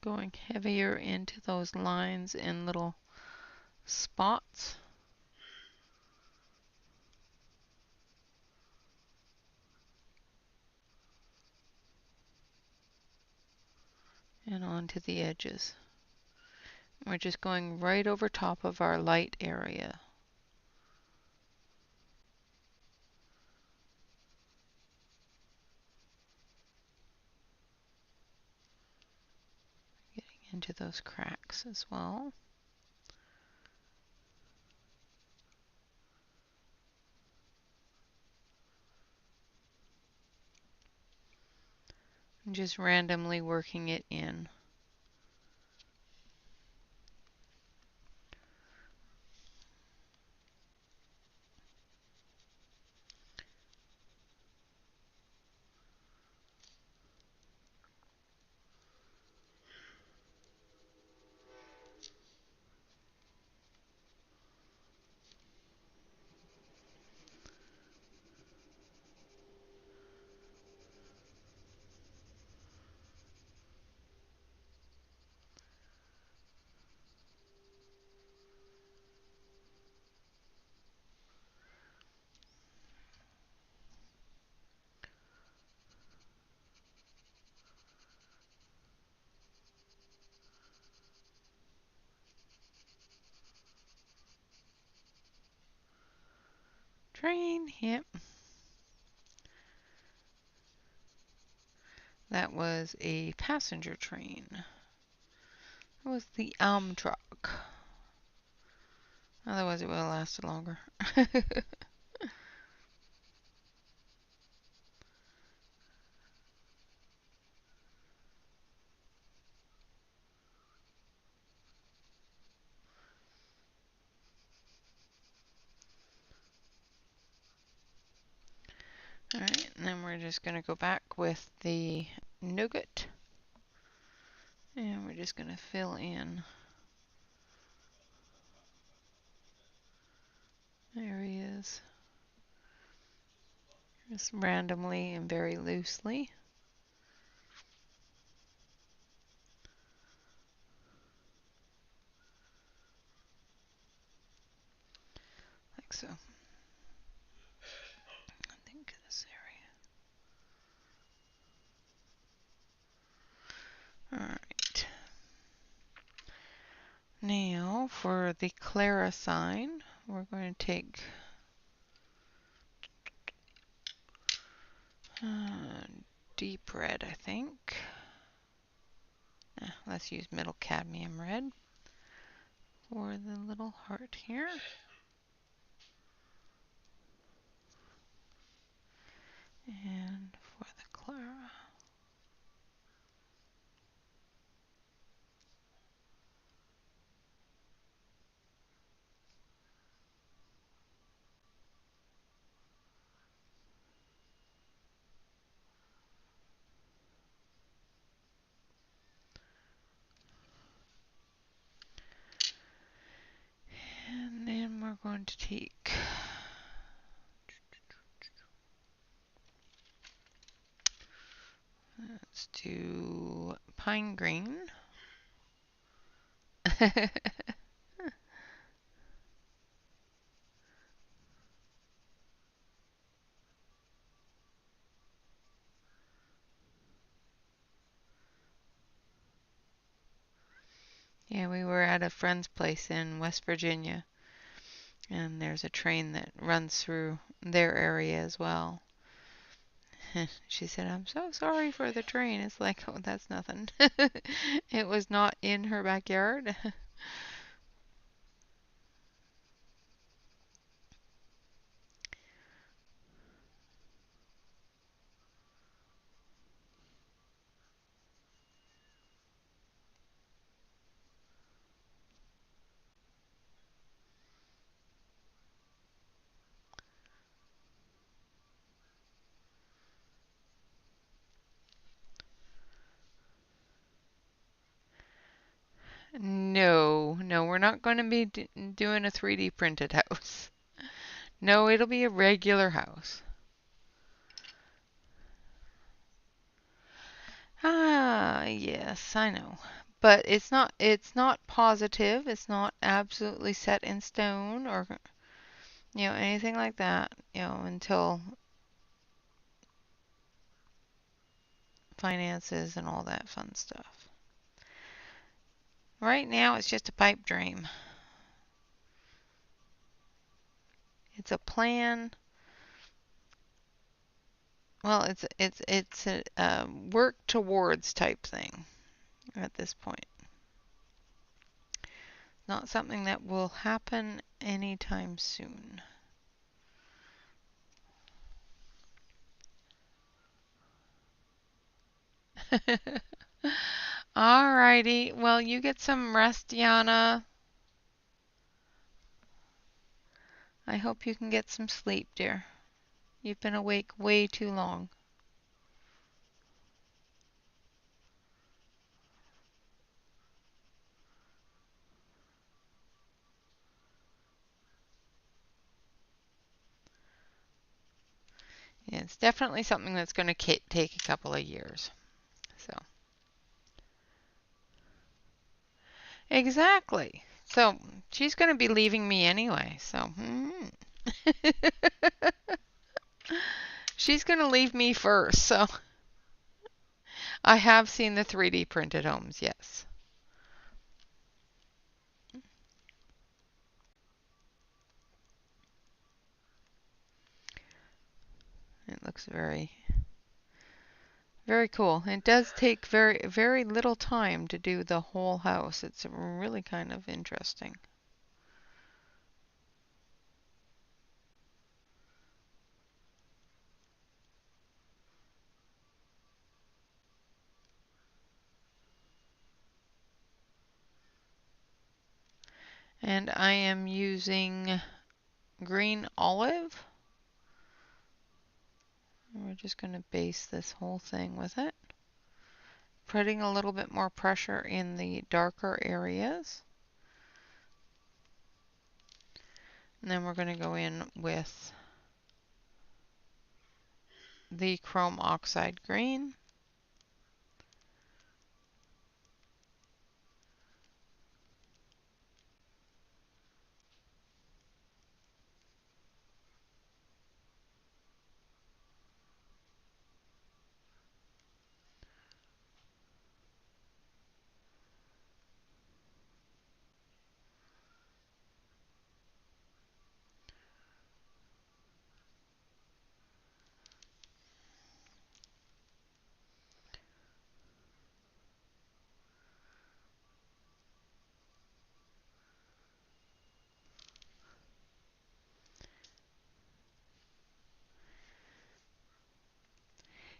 Going heavier into those lines and little spots. And onto the edges. We're just going right over top of our light area. Getting into those cracks as well. Just randomly working it in. Train, yep. That was a passenger train. That was the Amtrak. Otherwise it would have lasted longer. Alright, and then we're just going to go back with the nougat. And we're just going to fill in areas just randomly and very loosely. Like so. I think this area. Alright. Now for the Clara sign, we're going to take deep red, I think. Let's use middle cadmium red for the little heart here. And for the Clara. And then we're going to take let's do pine green. Yeah, we were at a friend's place in West Virginia, and there's a train that runs through their area as well. She said, "I'm so sorry for the train." It's like, oh, that's nothing. It was not in her backyard. No, no, we're not going to be doing a 3D printed house. No, it'll be a regular house. Ah, yes, I know. But it's not positive. It's not absolutely set in stone or anything like that, until finances and all that fun stuff. Right now it's just a pipe dream. It's a plan. Well, it's a work towards type thing at this point. Not something that will happen anytime soon. Alrighty. Well, you get some rest, Yana. I hope you can get some sleep, dear. You've been awake way too long. Yeah, it's definitely something that's going to take a couple of years. So, exactly. So, she's going to be leaving me anyway. So, she's going to leave me first. So, I have seen the 3D printed homes, yes. It looks very, very cool. It does take very little time to do the whole house. It's really kind of interesting. And I am using green olive. We're just going to base this whole thing with it. Putting a little bit more pressure in the darker areas. And then we're going to go in with the chrome oxide green.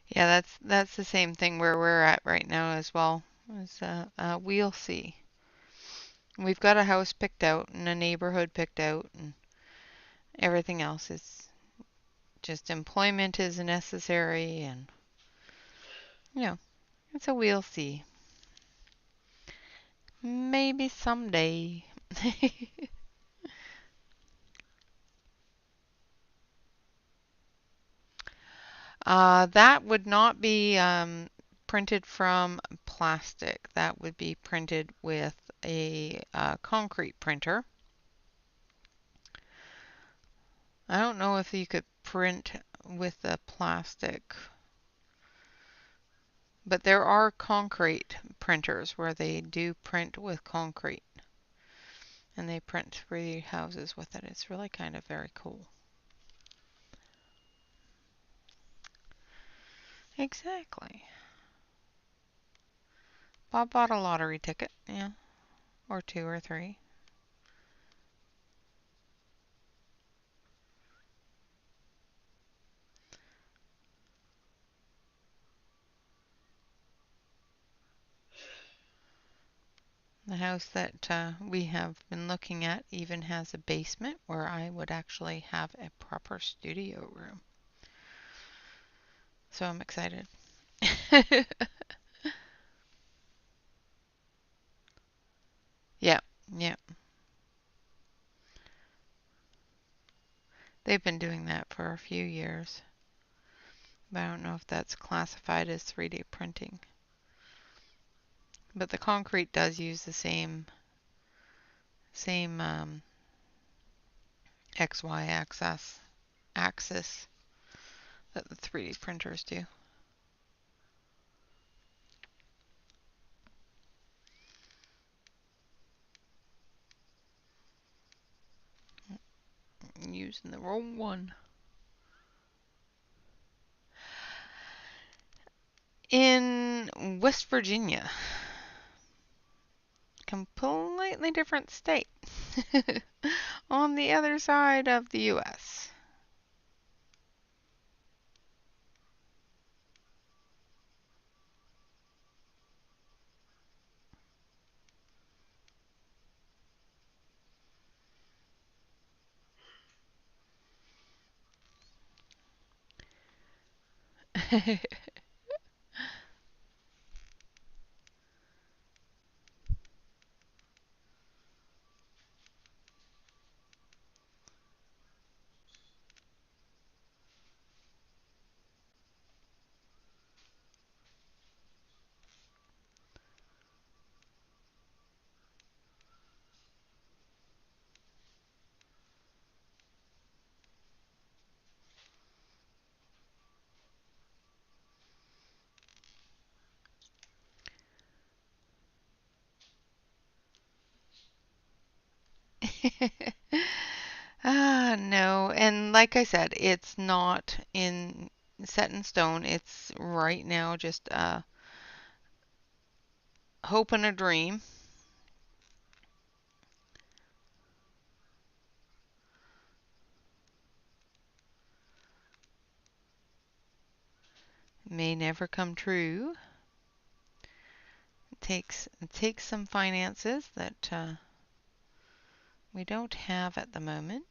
Yeah, that's the same thing where we're at right now as well. We'll see. We've got a house picked out and a neighborhood picked out, and everything else is just employment is necessary, and you know, it's a we'll see. Maybe someday. That would not be printed from plastic. That would be printed with a concrete printer. I don't know if you could print with a plastic, but there are concrete printers where they do print with concrete, and they print 3D houses with it. It's really kind of very cool. Exactly. Bob bought a lottery ticket, yeah, or two or three. The house that we have been looking at even has a basement where I would actually have a proper studio room. So I'm excited. Yeah, yeah. They've been doing that for a few years. But I don't know if that's classified as 3D printing. But the concrete does use the same XY axis that the 3D printers do. I'm using the wrong one. In West Virginia. Completely different state. On the other side of the US. No, and like I said, it's not in set in stone. It's right now just a hope and a dream. May never come true. It takes some finances that we don't have at the moment,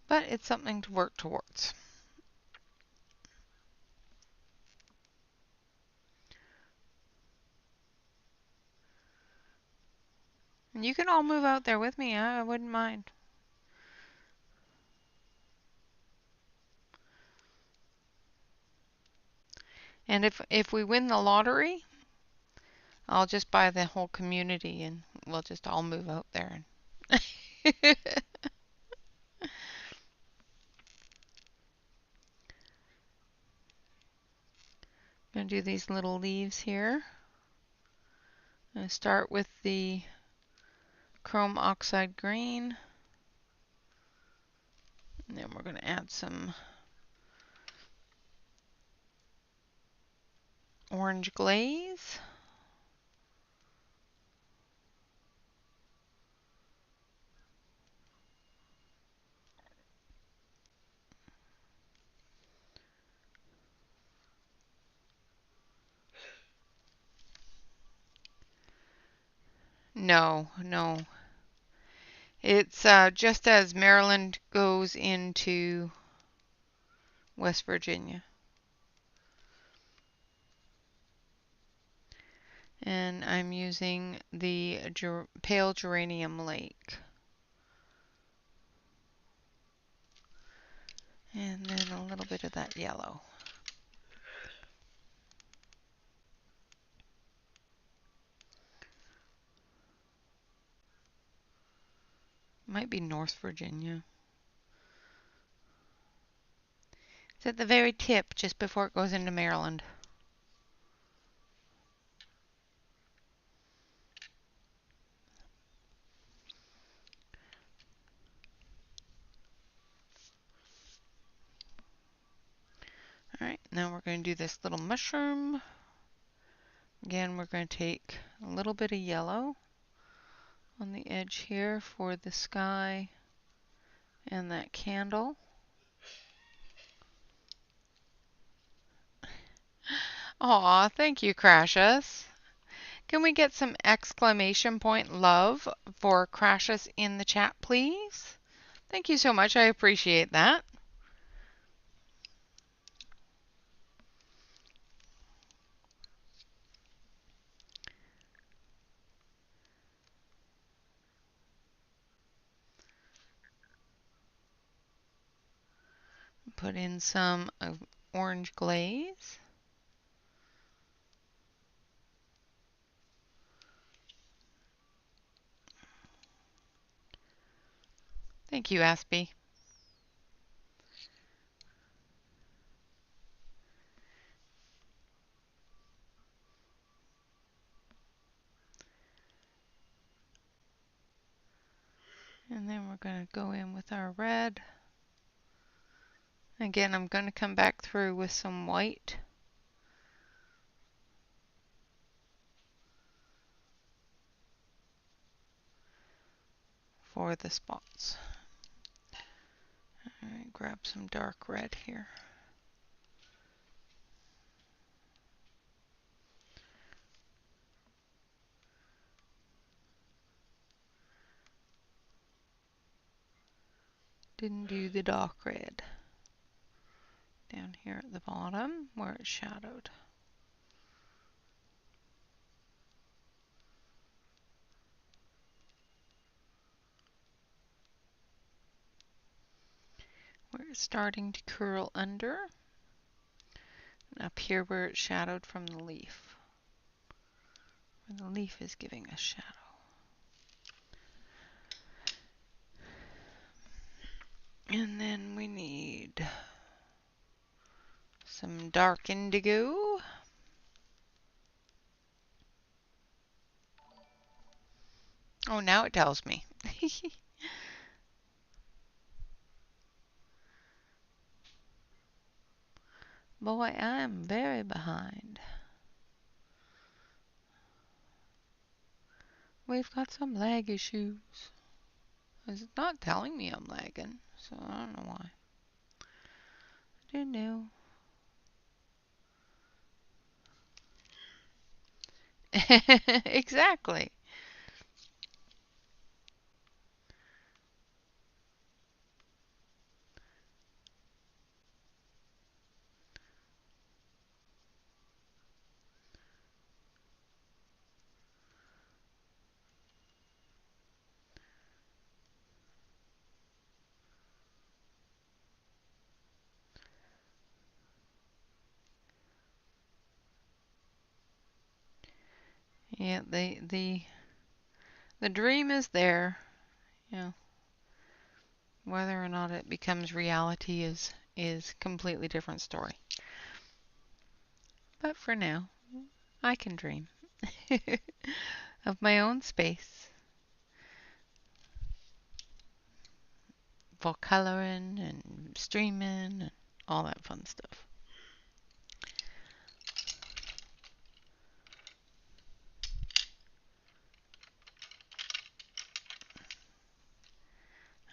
but it's something to work towards. And you can all move out there with me. I wouldn't mind. And if we win the lottery, I'll just buy the whole community and we'll just all move out there. Gonna do these little leaves here. I'm gonna start with the chrome oxide green, and then we're gonna add some orange glaze. No, no. It's just as Maryland goes into West Virginia. And I'm using the pale geranium lake. And then a little bit of that yellow. Might be North Virginia. It's at the very tip, just before it goes into Maryland. Alright, now we're going to do this little mushroom. Again, we're going to take a little bit of yellow on the edge here for the sky and that candle. Aw, thank you, Crashus. Can we get some exclamation point love for Crashus in the chat, please? Thank you so much. I appreciate that. Put in some orange glaze. Thank you, Aspie. And then we're going to go in with our red. Again, I'm going to come back through with some white. For the spots. Alright, grab some dark red here. Didn't do the dark red. down here at the bottom where it's shadowed. Where it's starting to curl under, and up here where it's shadowed from the leaf, where the leaf is giving us shadow. And then we need some dark indigo. Oh, now it tells me. Boy, I am very behind. We've got some lag issues. It's not telling me I'm lagging, so I don't know why. I didn't know. Exactly. Yeah, the dream is there. You know, whether or not it becomes reality is completely different story. But for now, I can dream of my own space, for coloring and streaming and all that fun stuff.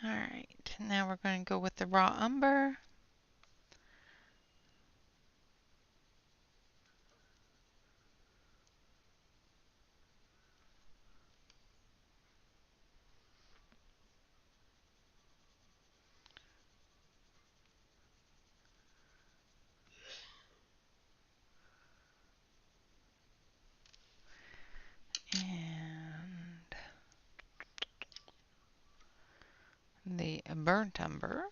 Alright, now we're going to go with the raw umber. And the burnt umber.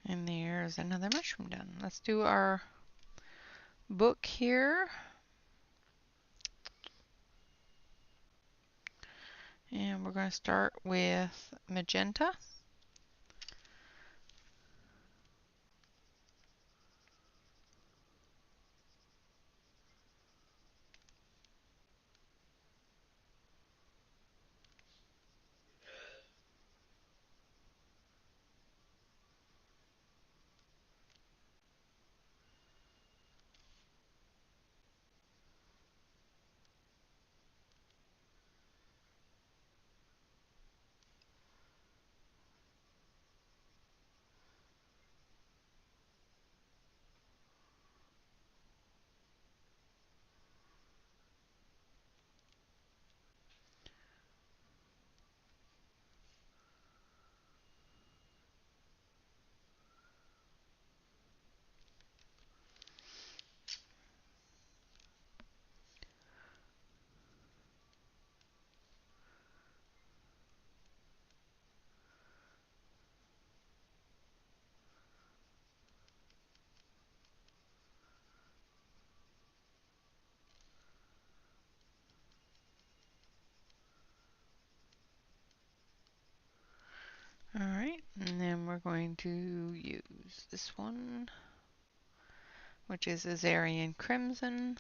And there's another mushroom done. Let's do our book here. And we're going to start with magenta. Alright, and then we're going to use this one, which is Azarian Crimson.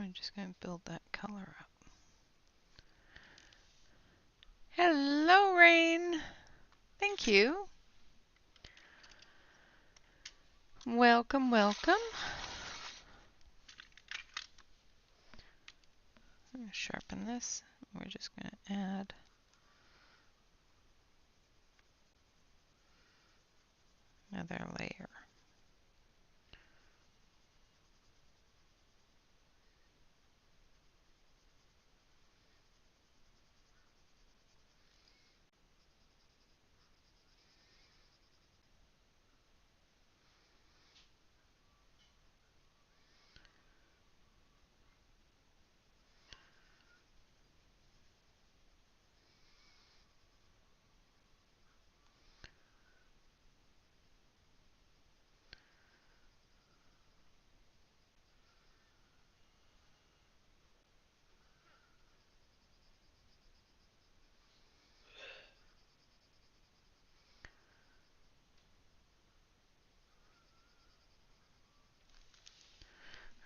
I'm just going to build that color up. Hello, Rain. Thank you. Welcome, welcome. I'm going to sharpen this. We're just going to add another layer.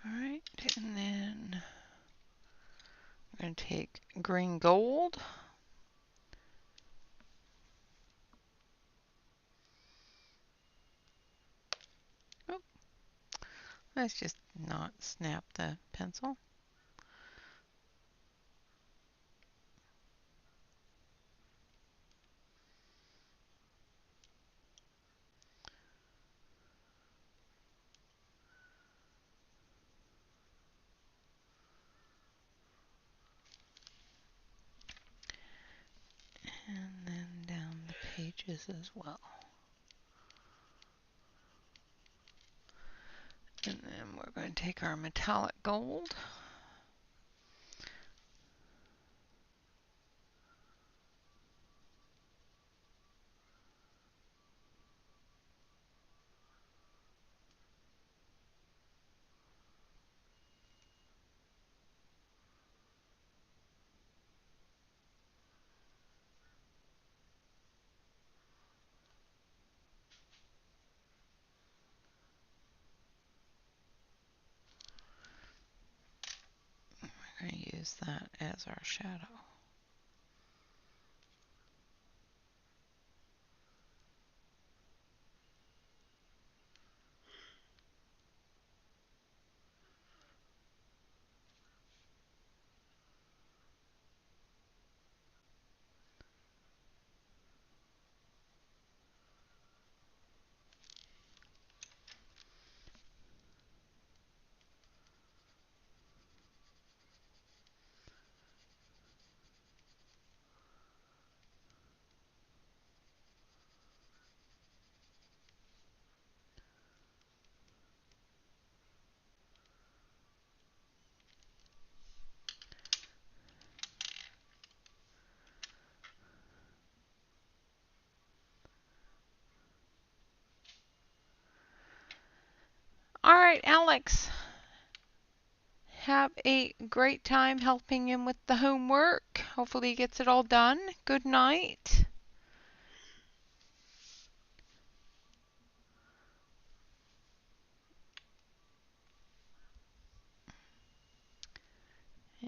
All right, and then I'm going to take green gold. Oh, let's just not snap the pencil. And then down the pages as well. And then we're going to take our metallic gold. We're going to use that as our shadow. All right, Alex. Have a great time helping him with the homework. Hopefully he gets it all done. Good night.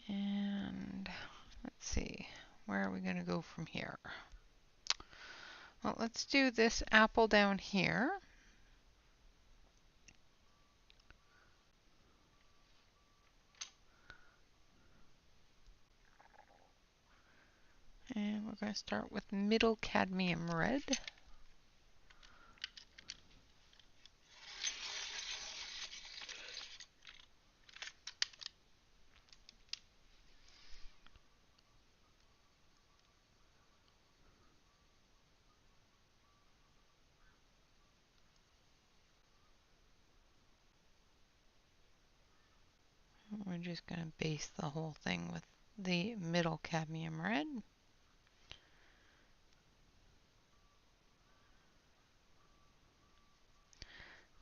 And let's see, where are we going to go from here? Well, let's do this apple down here. And we're going to start with middle cadmium red. We're just going to base the whole thing with the middle cadmium red.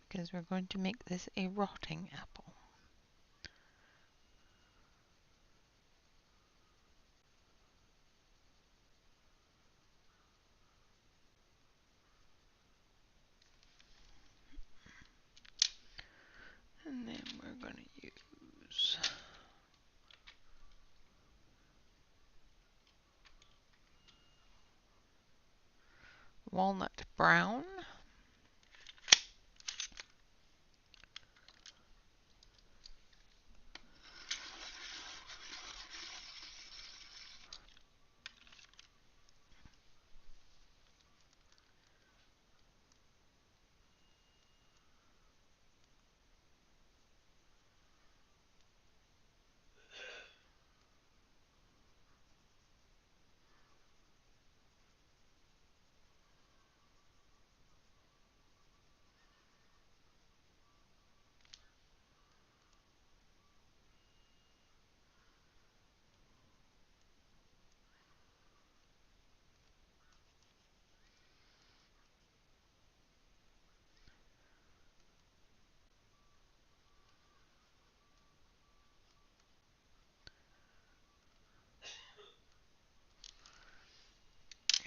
Because we're going to make this a rotting apple. And then we're going to use walnut brown.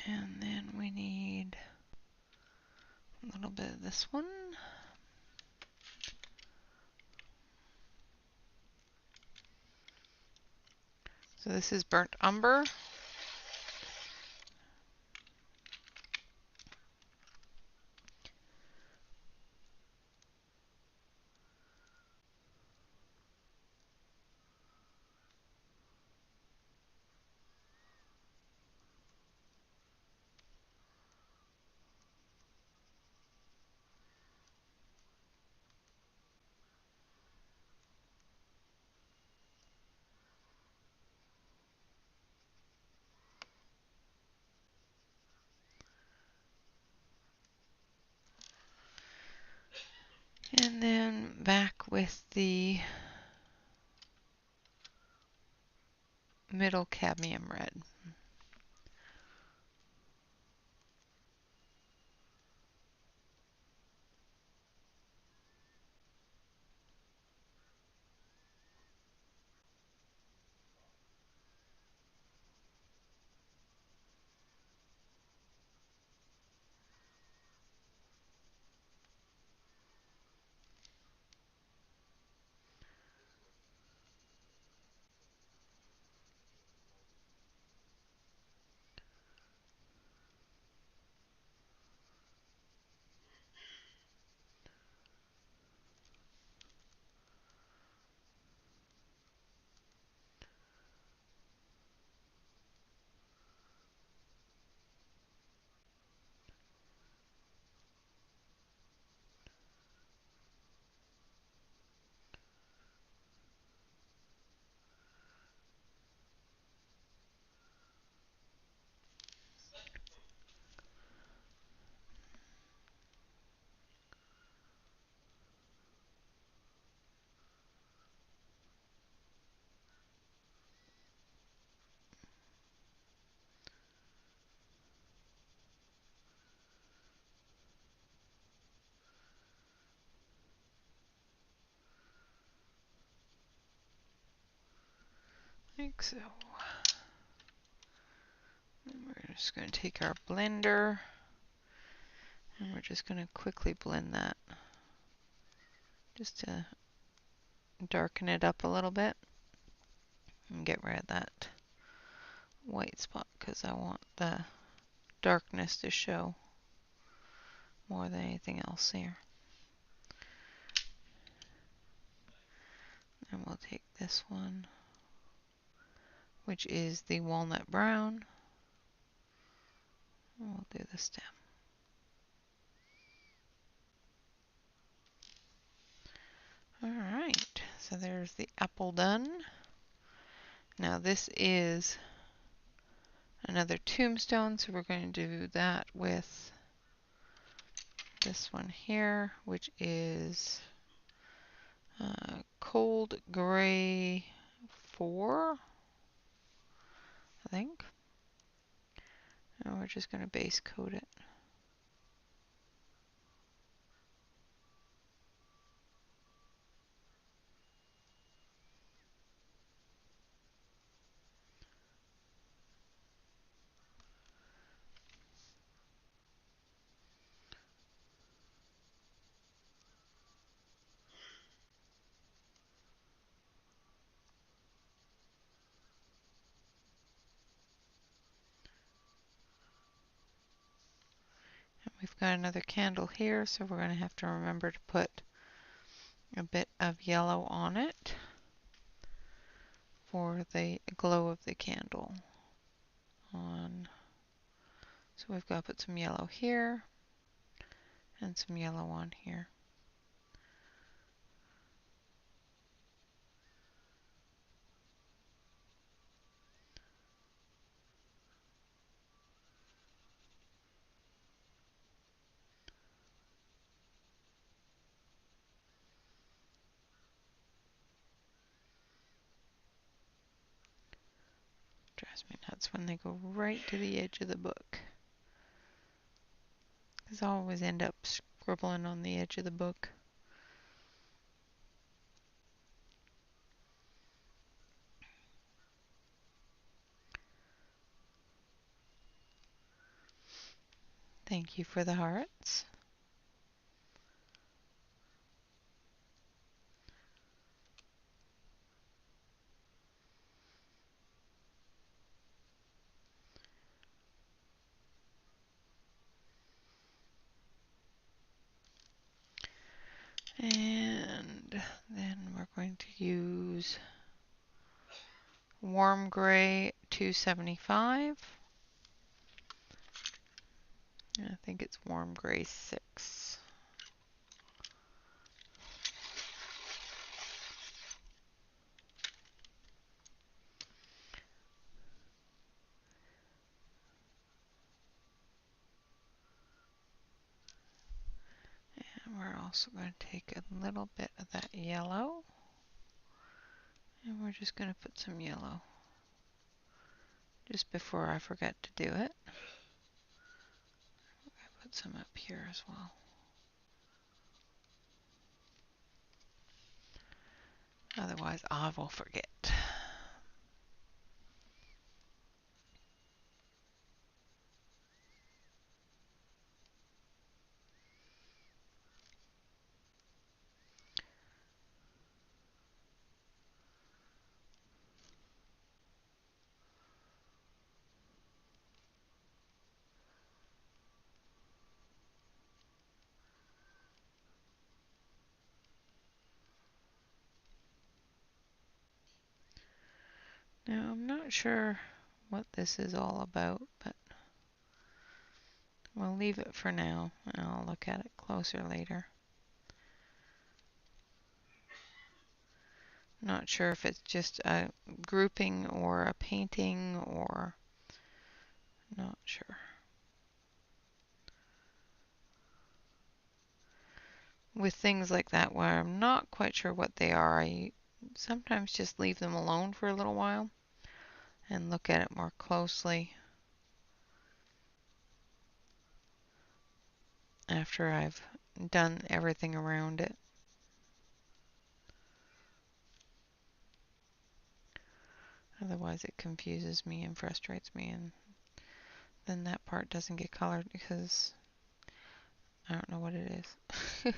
And then we need a little bit of this one. So this is burnt umber. And then back with the middle cadmium red. Like so. And we're just going to take our blender and we're just going to quickly blend that just to darken it up a little bit and get rid of that white spot because I want the darkness to show more than anything else here. And we'll take this one, which is the walnut brown, and we'll do the stem. Alright, so there's the apple done. Now this is another tombstone, so we're going to do that with this one here, which is Cold Gray 4, I think. And we're just going to base coat it. got another candle here, so we're going to have to remember to put a bit of yellow on it for the glow of the candle. So we've got to put some yellow here and some yellow on here. Drives me nuts when they go right to the edge of the book. Because I always end up scribbling on the edge of the book. Thank you for the hearts. And then we're going to use warm gray 275. I think it's warm gray 6. And we're also going to take a little bit of that yellow, and we're just going to put some yellow just before I forget to do it. I'll put some up here as well. Otherwise, I will forget. Now, I'm not sure what this is all about, but we'll leave it for now, and I'll look at it closer later. Not sure if it's just a grouping or a painting, or not sure. With things like that where I'm not quite sure what they are, I sometimes just leave them alone for a little while and look at it more closely after I've done everything around it. Otherwise it confuses me and frustrates me, and then that part doesn't get colored because I don't know what it is.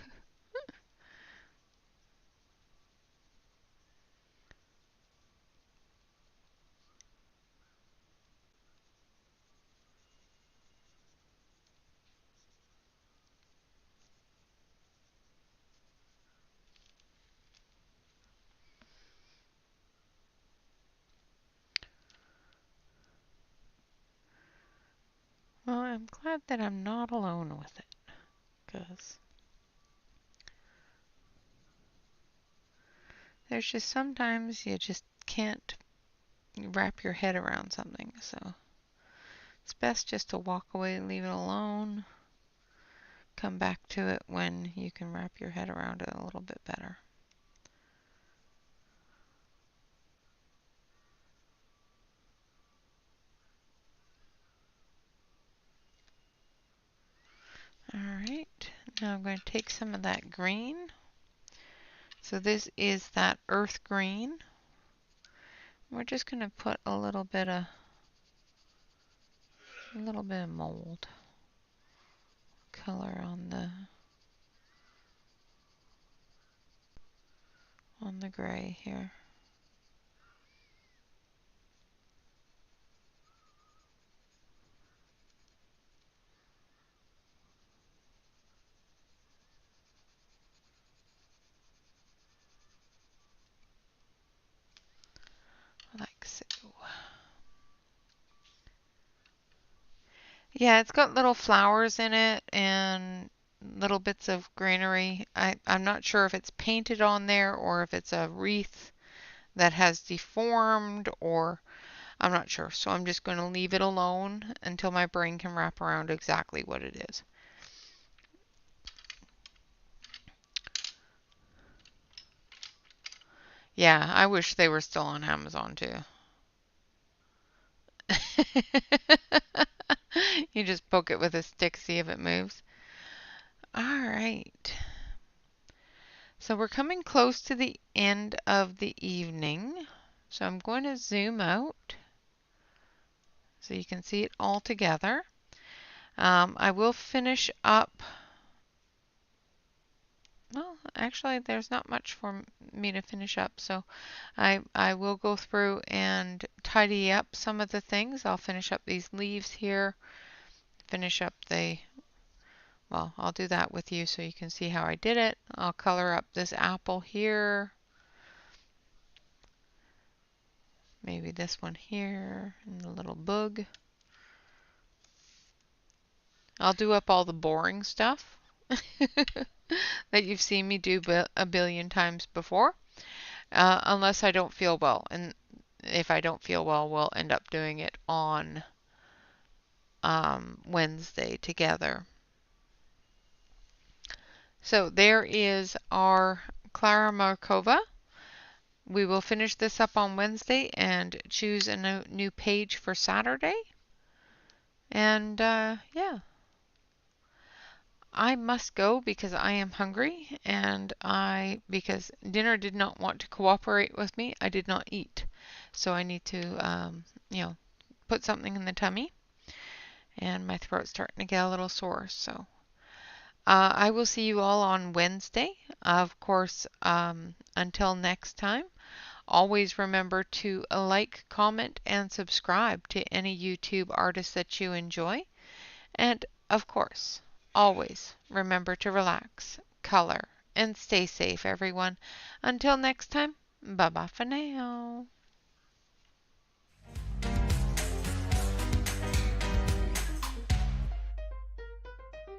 Well, I'm glad that I'm not alone with it, because there's just sometimes you just can't wrap your head around something, so it's best just to walk away and leave it alone. Come back to it when you can wrap your head around it a little bit better. Alright, now I'm going to take some of that green. So this is that earth green. We're just going to put a little bit of mold color on the gray here. Yeah, it's got little flowers in it and little bits of greenery. I'm not sure if it's painted on there or if it's a wreath that has deformed, or I'm not sure. So I'm just going to leave it alone until my brain can wrap around exactly what it is. Yeah, I wish they were still on Amazon too. You just poke it with a stick, see if it moves. All right. So we're coming close to the end of the evening. So I'm going to zoom out so you can see it all together. I will finish up. Well, actually, there's not much for me to finish up, so I will go through and tidy up some of the things. I'll finish up these leaves here, finish up well, I'll do that with you so you can see how I did it. I'll color up this apple here, maybe this one here, and the little bug. I'll do up all the boring stuff that you've seen me do a billion times before, unless I don't feel well. And if I don't feel well, we'll end up doing it on Wednesday together. So there is our Clara Markova. We will finish this up on Wednesday and choose a new page for Saturday. And yeah, I must go because I am hungry, and because dinner did not want to cooperate with me, I did not eat. So I need to, put something in the tummy, and my throat's starting to get a little sore. So I will see you all on Wednesday. Of course, until next time, always remember to like, comment, and subscribe to any YouTube artist that you enjoy. And of course, always remember to relax, color, and stay safe, everyone. Until next time, bye bye for now.